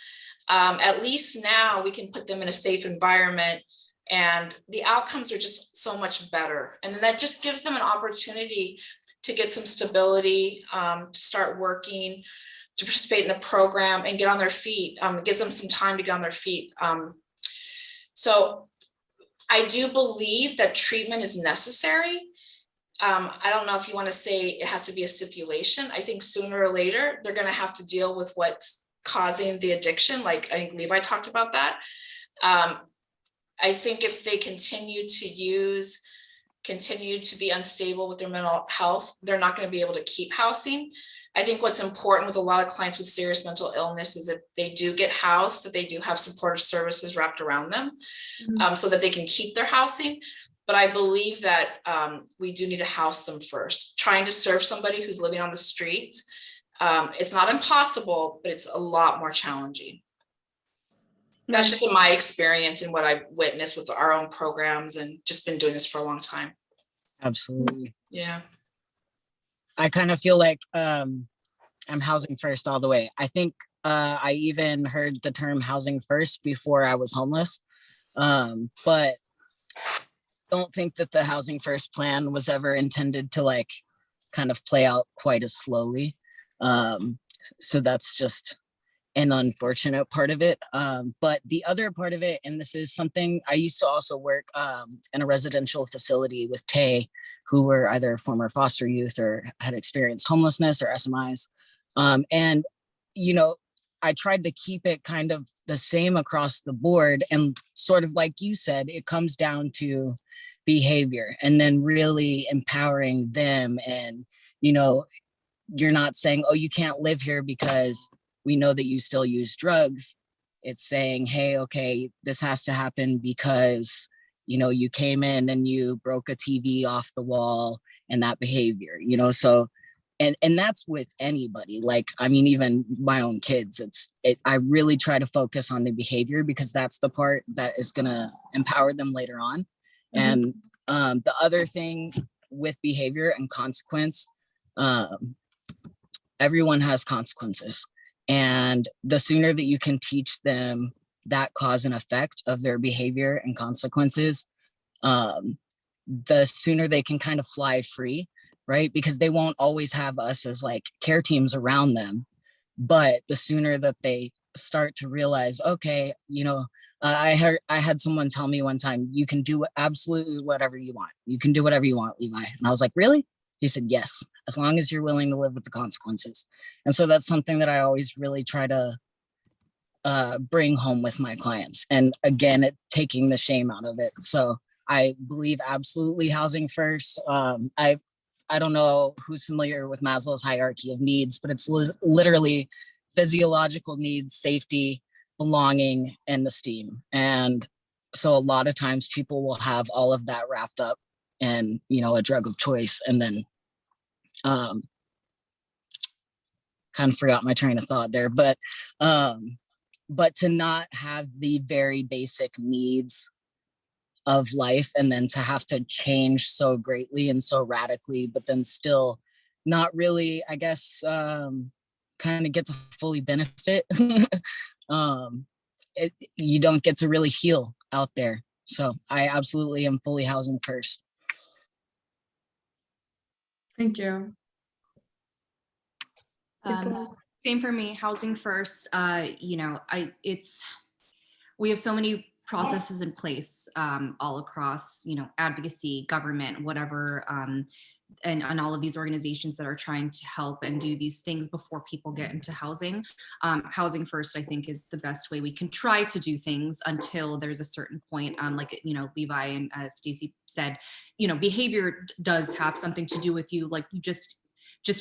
At least now we can put them in a safe environment, and the outcomes are just so much better. And then that just gives them an opportunity to get some stability, to start working, to participate in the program and get on their feet. It gives them some time to get on their feet. So I do believe that treatment is necessary. I don't know if you want to say it has to be a stipulation. I think sooner or later, they're going to have to deal with what's causing the addiction. Like I think Levi talked about that. I think if they continue to be unstable with their mental health, they're not going to be able to keep housing. I think what's important with a lot of clients with serious mental illness is that they do get housed, that they do have supportive services wrapped around them, so that they can keep their housing. But I believe that we do need to house them first. Trying to serve somebody who's living on the streets, it's not impossible, but it's a lot more challenging. That's just in my experience and what I've witnessed with our own programs, and just been doing this for a long time. Absolutely. Yeah. I kind of feel like I'm housing first all the way. I think I even heard the term housing first before I was homeless. But don't think that the Housing First plan was ever intended to like kind of play out quite as slowly. So that's just an unfortunate part of it. But the other part of it, and this is something I used to also work in a residential facility with Tay, who were either former foster youth or had experienced homelessness or SMIs. And, you know, I tried to keep it kind of the same across the board. And sort of like you said, it comes down to behavior and then really empowering them. And, you know, you're not saying, oh, you can't live here because we know that you still use drugs. It's saying, hey, okay, this has to happen because, you know, you came in and you broke a TV off the wall and that behavior, you know, so, and that's with anybody. Like, I mean, even my own kids, I really try to focus on the behavior because that's the part that is going to empower them later on. Mm-hmm. And the other thing with behavior and consequence, everyone has consequences. And the sooner that you can teach them that cause and effect of their behavior and consequences, the sooner they can kind of fly free, right? Because they won't always have us as like care teams around them. But the sooner that they start to realize, okay, you know, I had someone tell me one time, you can do absolutely whatever you want. You can do whatever you want, Levi. And I was like, really? He said, yes, as long as you're willing to live with the consequences. And so that's something that I always really try to bring home with my clients. And again, taking the shame out of it. So I believe absolutely housing first. I don't know who's familiar with Maslow's hierarchy of needs, but it's literally physiological needs, safety, belonging, and esteem. And so a lot of times people will have all of that wrapped up in, you know, a drug of choice, and then kind of forgot my train of thought there, but to not have the very basic needs of life and then to have to change so greatly and so radically, but then still not really, I guess, kind of get to fully benefit. You don't get to really heal out there. So I absolutely am fully housing first. Thank you. Same for me, housing first. You know, we have so many processes in place all across, you know, advocacy, government, whatever, and all of these organizations that are trying to help and do these things before people get into housing. Housing first, I think, is the best way we can try to do things until there's a certain point, like, you know, Levi and Stacie said, you know, behavior does have something to do with you. Like, you just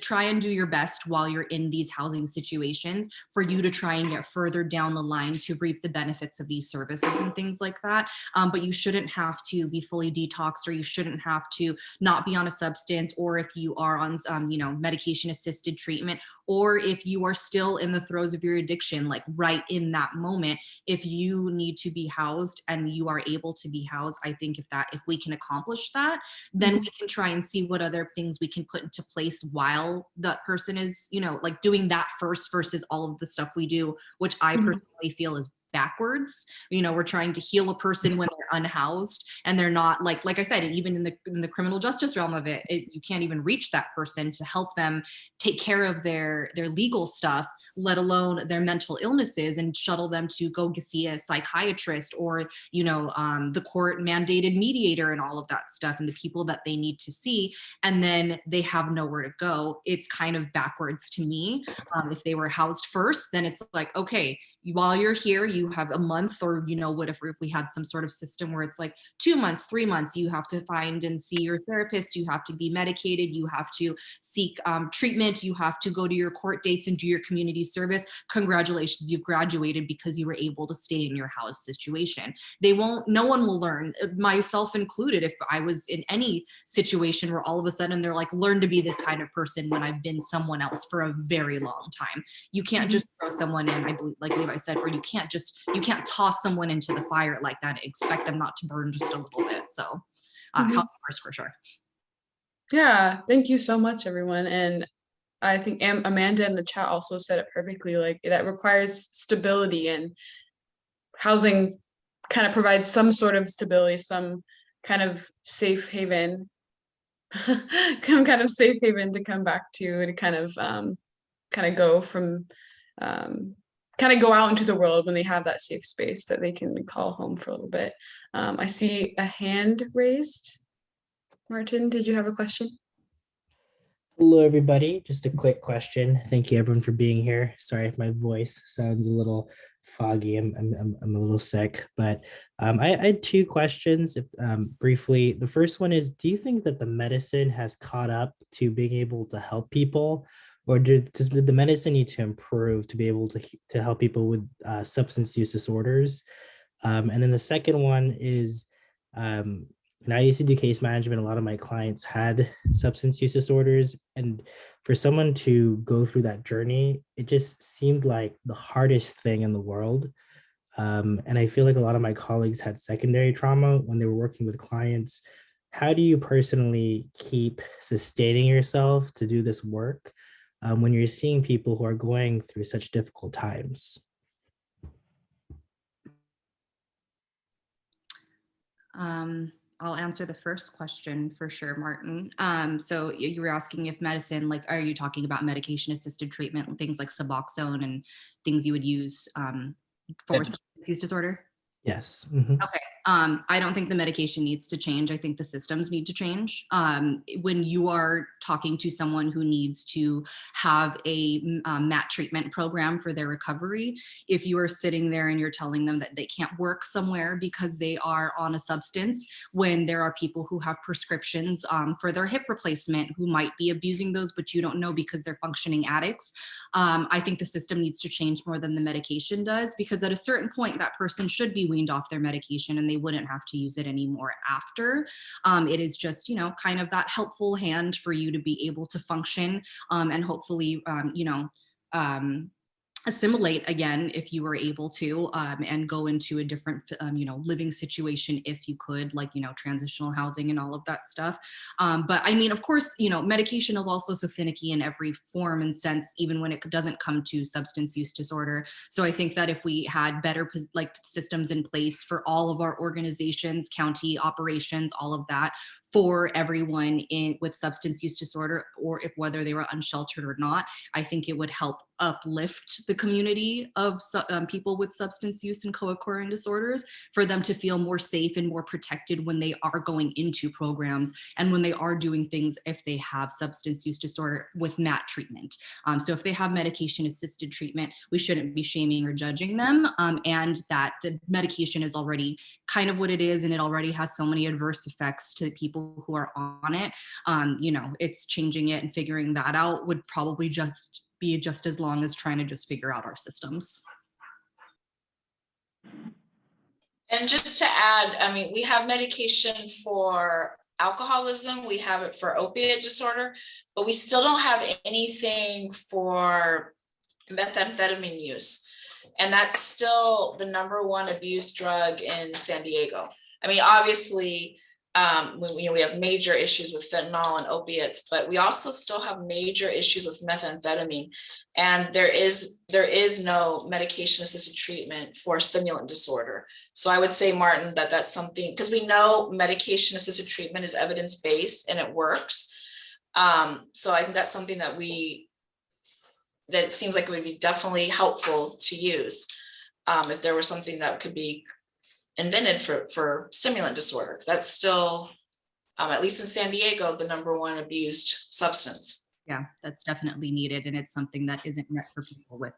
try and do your best while you're in these housing situations for you to try and get further down the line to reap the benefits of these services and things like that. But you shouldn't have to be fully detoxed, or you shouldn't have to not be on a substance, or if you are on, you know, medication assisted treatment, or if you are still in the throes of your addiction, like right in that moment, if you need to be housed and you are able to be housed, I think if we can accomplish that, then we can try and see what other things we can put into place while that person is, you know, like doing that first versus all of the stuff we do, which I personally feel is backwards. You know, we're trying to heal a person when they're unhoused and they're not, like I said, even in the criminal justice realm of it, you can't even reach that person to help them take care of their legal stuff, let alone their mental illnesses, and shuttle them to go see a psychiatrist or, you know, the court mandated mediator and all of that stuff, and the people that they need to see, and then they have nowhere to go. It's kind of backwards to me. If they were housed first, then it's like, okay, while you're here, you have a month, or, you know, whatever, if we had some sort of system where it's like 2 months, 3 months, you have to find and see your therapist, you have to be medicated, you have to seek treatment, you have to go to your court dates and do your community service. Congratulations, you've graduated because you were able to stay in your house situation. No one will learn, myself included, if I was in any situation where all of a sudden they're like, learn to be this kind of person when I've been someone else for a very long time. You can't just throw someone in, I believe, like Levi said, where you can't toss someone into the fire like that and expect them not to burn just a little bit. So housing first for sure. Yeah, thank you so much, everyone. And I think Amanda in the chat also said it perfectly, like that requires stability, and housing kind of provides some sort of stability, some kind of safe haven, kind of safe haven to come back to, and kind of go from kind of go out into the world when they have that safe space that they can call home for a little bit. I see a hand raised. Martin, did you have a question? Hello, everybody. Just a quick question. Thank you, everyone, for being here. Sorry if my voice sounds a little foggy. I'm a little sick, but I had two questions. If briefly, the first one is: do you think that the medicine has caught up to being able to help people, or does the medicine need to improve to be able to help people with substance use disorders? And then the second one is, and I used to do case management. A lot of my clients had substance use disorders. And for someone to go through that journey, it just seemed like the hardest thing in the world. And I feel like a lot of my colleagues had secondary trauma when they were working with clients. How do you personally keep sustaining yourself to do this work when you're seeing people who are going through such difficult times? I'll answer the first question for sure, Martin. So you were asking if medicine, like, are you talking about medication-assisted treatment and things like Suboxone and things you would use for substance use disorder? Yes. Mm-hmm. Okay. I don't think the medication needs to change. I think the systems need to change. When you are talking to someone who needs to have a MAT treatment program for their recovery, if you are sitting there and you're telling them that they can't work somewhere because they are on a substance, when there are people who have prescriptions for their hip replacement who might be abusing those, but you don't know because they're functioning addicts, I think the system needs to change more than the medication does, because at a certain point, that person should be weaned off their medication and they wouldn't have to use it anymore after. It is just, kind of that helpful hand for you to be able to function and hopefully, assimilate again if you were able to, and go into a different living situation if you could, like transitional housing and all of that stuff. But I mean, of course, medication is also so finicky in every form and sense, even when it doesn't come to substance use disorder. So I think that if we had better systems in place for all of our organizations, county operations, all of that, for everyone with substance use disorder, or if whether they were unsheltered or not, I think it would help uplift the community of people with substance use and co-occurring disorders, for them to feel more safe and more protected when they are going into programs and when they are doing things if they have substance use disorder with MAT treatment. So if they have medication assisted treatment, we shouldn't be shaming or judging them, and that the medication is already kind of what it is, and it already has so many adverse effects to people who are on it. It's changing it and figuring that out would probably just be just as long as trying to just figure out our systems. And just to add, I mean, we have medication for alcoholism, we have it for opiate disorder, but we still don't have anything for methamphetamine use. And that's still the #1 abused drug in San Diego. I mean, obviously, we have major issues with fentanyl and opiates, but we also still have major issues with methamphetamine. And there is no medication assisted treatment for stimulant disorder. So I would say, Martin, that's something, because we know medication assisted treatment is evidence-based and it works. So I think that's something that it seems like it would be definitely helpful to use if there was something that could be invented for stimulant disorder. That's still, at least in San Diego, the #1 abused substance. Yeah, that's definitely needed, and it's something that isn't met for people with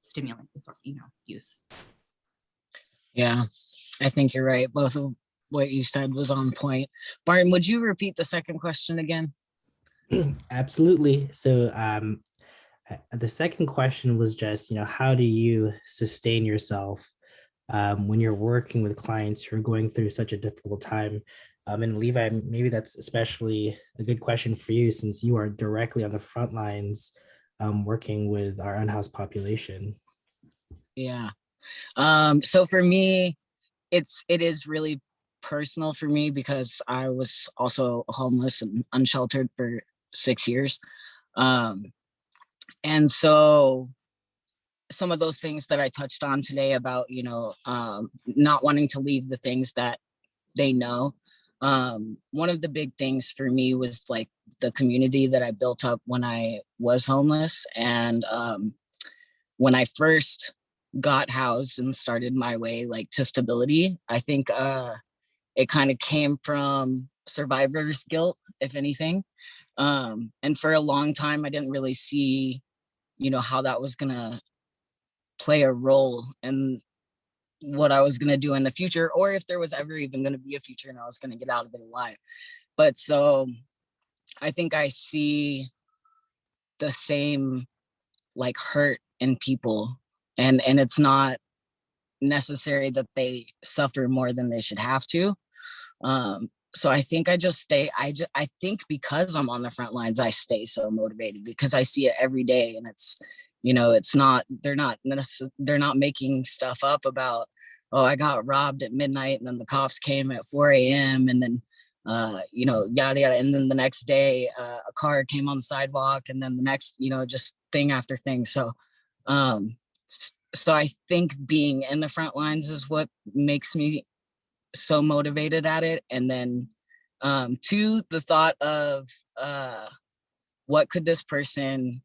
stimulant disorder, use. Yeah, I think you're right. Both of what you said was on point. Martin, would you repeat the second question again? Absolutely. So the second question was just, how do you sustain yourself when you're working with clients who are going through such a difficult time? And Levi, maybe that's especially a good question for you, since you are directly on the front lines working with our unhoused population. Yeah. So for me, it is really personal for me, because I was also homeless and unsheltered for 6 years. And so some of those things that I touched on today about, not wanting to leave the things that they know. One of the big things for me was like the community that I built up when I was homeless. And when I first got housed and started my way like to stability, I think it kind of came from survivor's guilt, if anything. And for a long time, I didn't really see, you know, how that was gonna play a role in what I was gonna do in the future, or if there was ever even gonna be a future and I was gonna get out of it alive. But so I think I see the same like hurt in people, and it's not necessary that they suffer more than they should have to. So I think I just stay, I think because I'm on the front lines, I stay so motivated because I see it every day. And it's, you know, it's not, they're not making stuff up about, oh, I got robbed at midnight and then the cops came at 4 a.m. and then, you know, yada, yada. And then the next day, a car came on the sidewalk, and then the next, you know, just thing after thing. So I think being in the front lines is what makes me so motivated at it. And then to the thought of what could this person,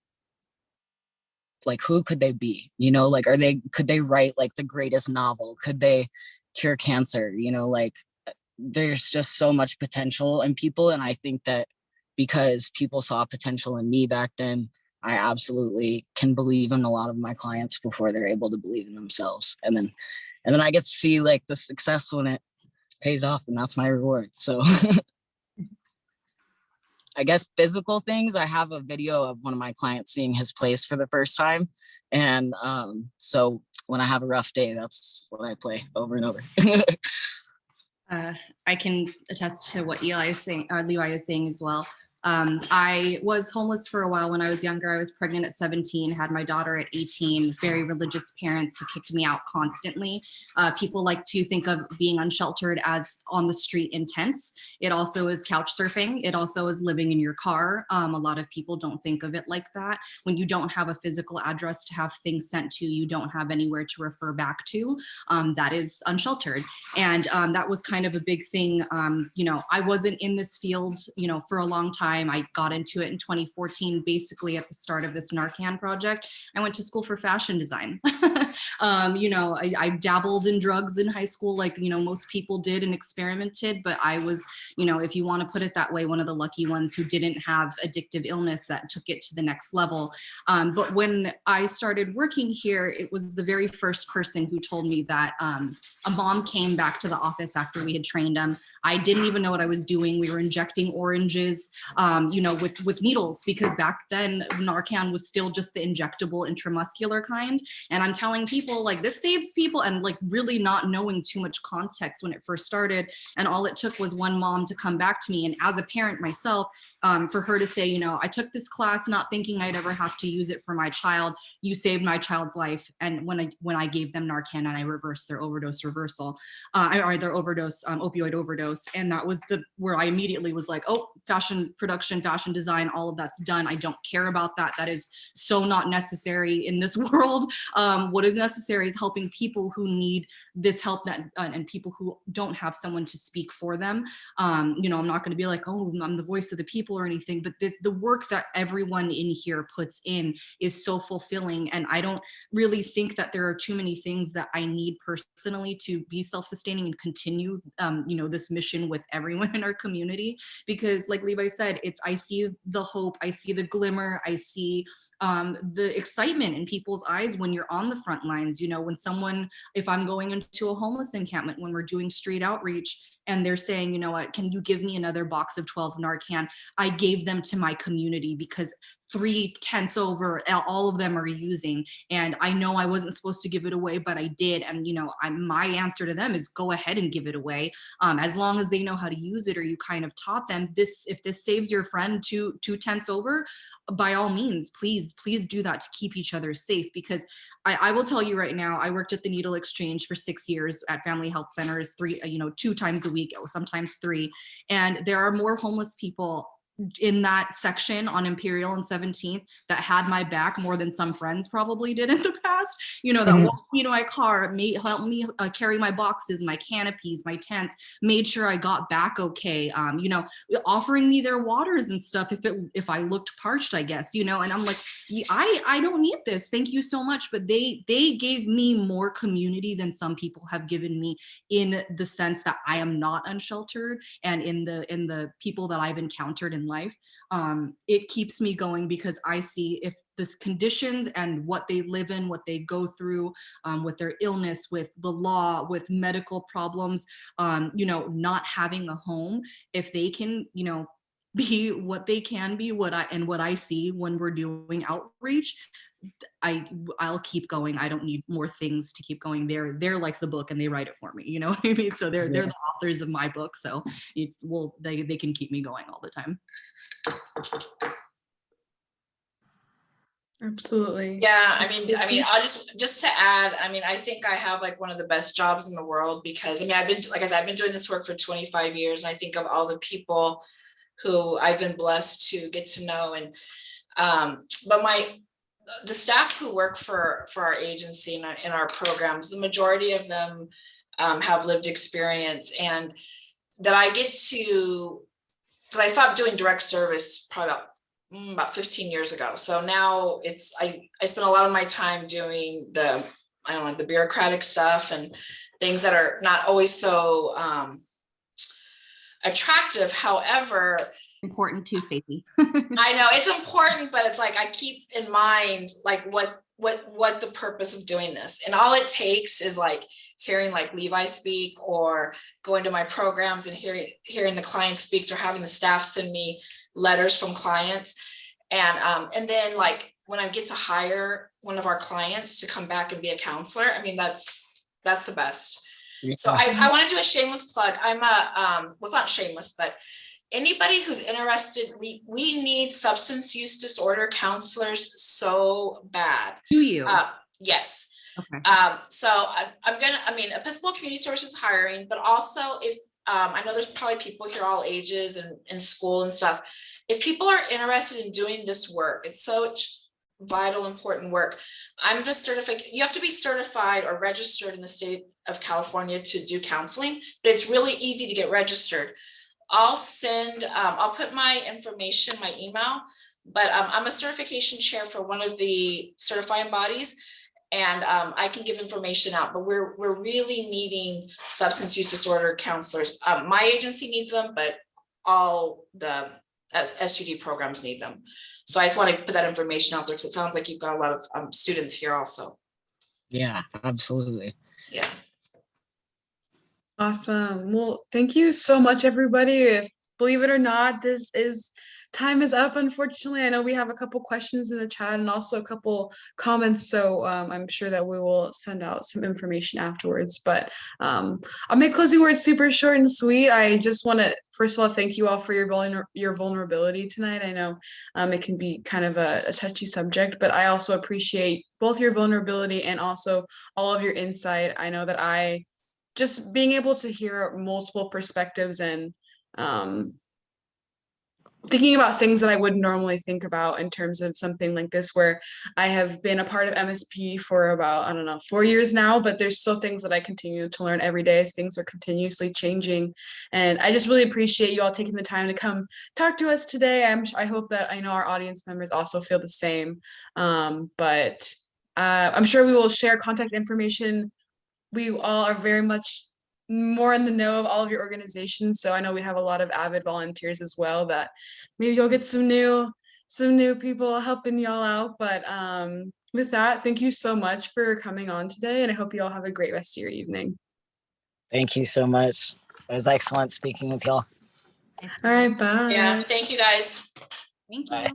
like, who could they be, you know, like, could they write like the greatest novel, could they cure cancer, you know, like there's just so much potential in people. And I think that because people saw potential in me back then, I absolutely can believe in a lot of my clients before they're able to believe in themselves. And then I get to see like the success when it pays off, and that's my reward. So I guess physical things, I have a video of one of my clients seeing his place for the first time. And so when I have a rough day, that's what I play over and over. I can attest to what Levi is saying as well. I was homeless for a while when I was younger. I was pregnant at 17, had my daughter at 18, very religious parents who kicked me out constantly. People like to think of being unsheltered as on the street in tents. It also is couch surfing. It also is living in your car. A lot of people don't think of it like that. When you don't have a physical address to have things sent to, you don't have anywhere to refer back to, that is unsheltered. And that was kind of a big thing. You know, I wasn't in this field, you know, for a long time. I got into it in 2014, basically at the start of this Narcan project. I went to school for fashion design. You know, I dabbled in drugs in high school, like, you know, most people did, and experimented, but I was, you know, if you want to put it that way, one of the lucky ones who didn't have addictive illness that took it to the next level. But when I started working here, it was the very first person who told me that a mom came back to the office after we had trained them. I didn't even know what I was doing. We were injecting oranges, you know, with needles, because back then Narcan was still just the injectable intramuscular kind. And I'm telling people like, this saves people, and like really not knowing too much context when it first started. And all it took was one mom to come back to me. And as a parent myself, for her to say, you know, I took this class not thinking I'd ever have to use it for my child. You saved my child's life. And when I gave them Narcan and I reversed their overdose reversal, or their overdose, opioid overdose. And that was where I immediately was like, oh, fashion production, fashion design, all of that's done. I don't care about that. That is so not necessary in this world. What is necessary is helping people who need this help, and people who don't have someone to speak for them. You know, I'm not going to be like, oh, I'm the voice of the people or anything, but the work that everyone in here puts in is so fulfilling. And I don't really think that there are too many things that I need personally to be self-sustaining and continue, you know, this mission with everyone in our community. Because like Levi said, I see the hope, I see the glimmer, I see the excitement in people's eyes when you're on the front lines. You know, when if I'm going into a homeless encampment, when we're doing street outreach, and they're saying, you know what, can you give me another box of 12 Narcan? I gave them to my community because 3 tents over, all of them are using. And I know I wasn't supposed to give it away, but I did. And, you know, my answer to them is go ahead and give it away. As long as they know how to use it, or you kind of taught them this, if this saves your friend two tents over, by all means, please do that to keep each other safe. Because I will tell you right now, I worked at the Needle Exchange for 6 years at family health centers, 2 times a week, sometimes 3. And there are more homeless people in that section on Imperial and 17th that had my back more than some friends probably did in the past, that walked me to my car, helped me carry my boxes, my canopies, my tents, made sure I got back okay, offering me their waters and stuff if I looked parched, I guess, and I'm like, I don't need this, thank you so much. But they gave me more community than some people have given me, in the sense that I am not unsheltered, and in the people that I've encountered in life. It keeps me going, because I see if this conditions and what they live in, what they go through, with their illness, with the law, with medical problems, not having a home, if they can, be what they can be, what I see when we're doing outreach, I'll keep going. I don't need more things to keep going. They're like the book, and they write it for me. You know what I mean? So they're the authors of my book. So they can keep me going all the time. Absolutely. Yeah, I mean, I'll just to add, I think I have like one of the best jobs in the world, because I've been doing this work for 25 years, and I think of all the people who I've been blessed to get to know, and but the staff who work for our agency and in our programs, the majority of them have lived experience, and that I stopped doing direct service probably about 15 years ago. So now I spend a lot of my time doing the bureaucratic stuff and things that are not always so attractive. However, important too, Stacie. I know it's important, but it's like I keep in mind like what the purpose of doing this, and all it takes is like hearing like Levi speak, or going to my programs and hearing the client speaks, or having the staff send me letters from clients, and then like when I get to hire one of our clients to come back and be a counselor, that's the best. Yeah. So I want to do a shameless plug. I'm well, it's not shameless, but anybody who's interested, we need substance use disorder counselors so bad. Do you? Yes. Okay. So Episcopal Community Services hiring, but also if I know there's probably people here all ages and in school and stuff. If people are interested in doing this work, it's such vital, important work. I'm the certificate. You have to be certified or registered in the state of California to do counseling, but it's really easy to get registered. I'll put my information, my email, but I'm a certification chair for one of the certifying bodies, and I can give information out, but we're really needing substance use disorder counselors. My agency needs them, but all the SUD programs need them. So I just want to put that information out there, because it sounds like you've got a lot of students here also. Yeah, absolutely. Yeah. Awesome. Well, thank you so much, everybody. Believe it or not, time is up, unfortunately. I know we have a couple questions in the chat and also a couple comments, so I'm sure that we will send out some information afterwards. But I'll make closing words super short and sweet. I just want to, first of all, thank you all for your vulnerability tonight. I know it can be kind of a touchy subject, but I also appreciate both your vulnerability and also all of your insight. I know that just being able to hear multiple perspectives and thinking about things that I wouldn't normally think about in terms of something like this, where I have been a part of MSP for about, 4 years now, but there's still things that I continue to learn every day as things are continuously changing. And I just really appreciate you all taking the time to come talk to us today. I hope that I know our audience members also feel the same. But I'm sure we will share contact information. We all are very much more in the know of all of your organizations. So I know we have a lot of avid volunteers as well, that maybe you'll get some new people helping y'all out. But with that, thank you so much for coming on today. And I hope you all have a great rest of your evening. Thank you so much. It was excellent speaking with y'all. All right, bye. Yeah, thank you guys. Thank you. Bye.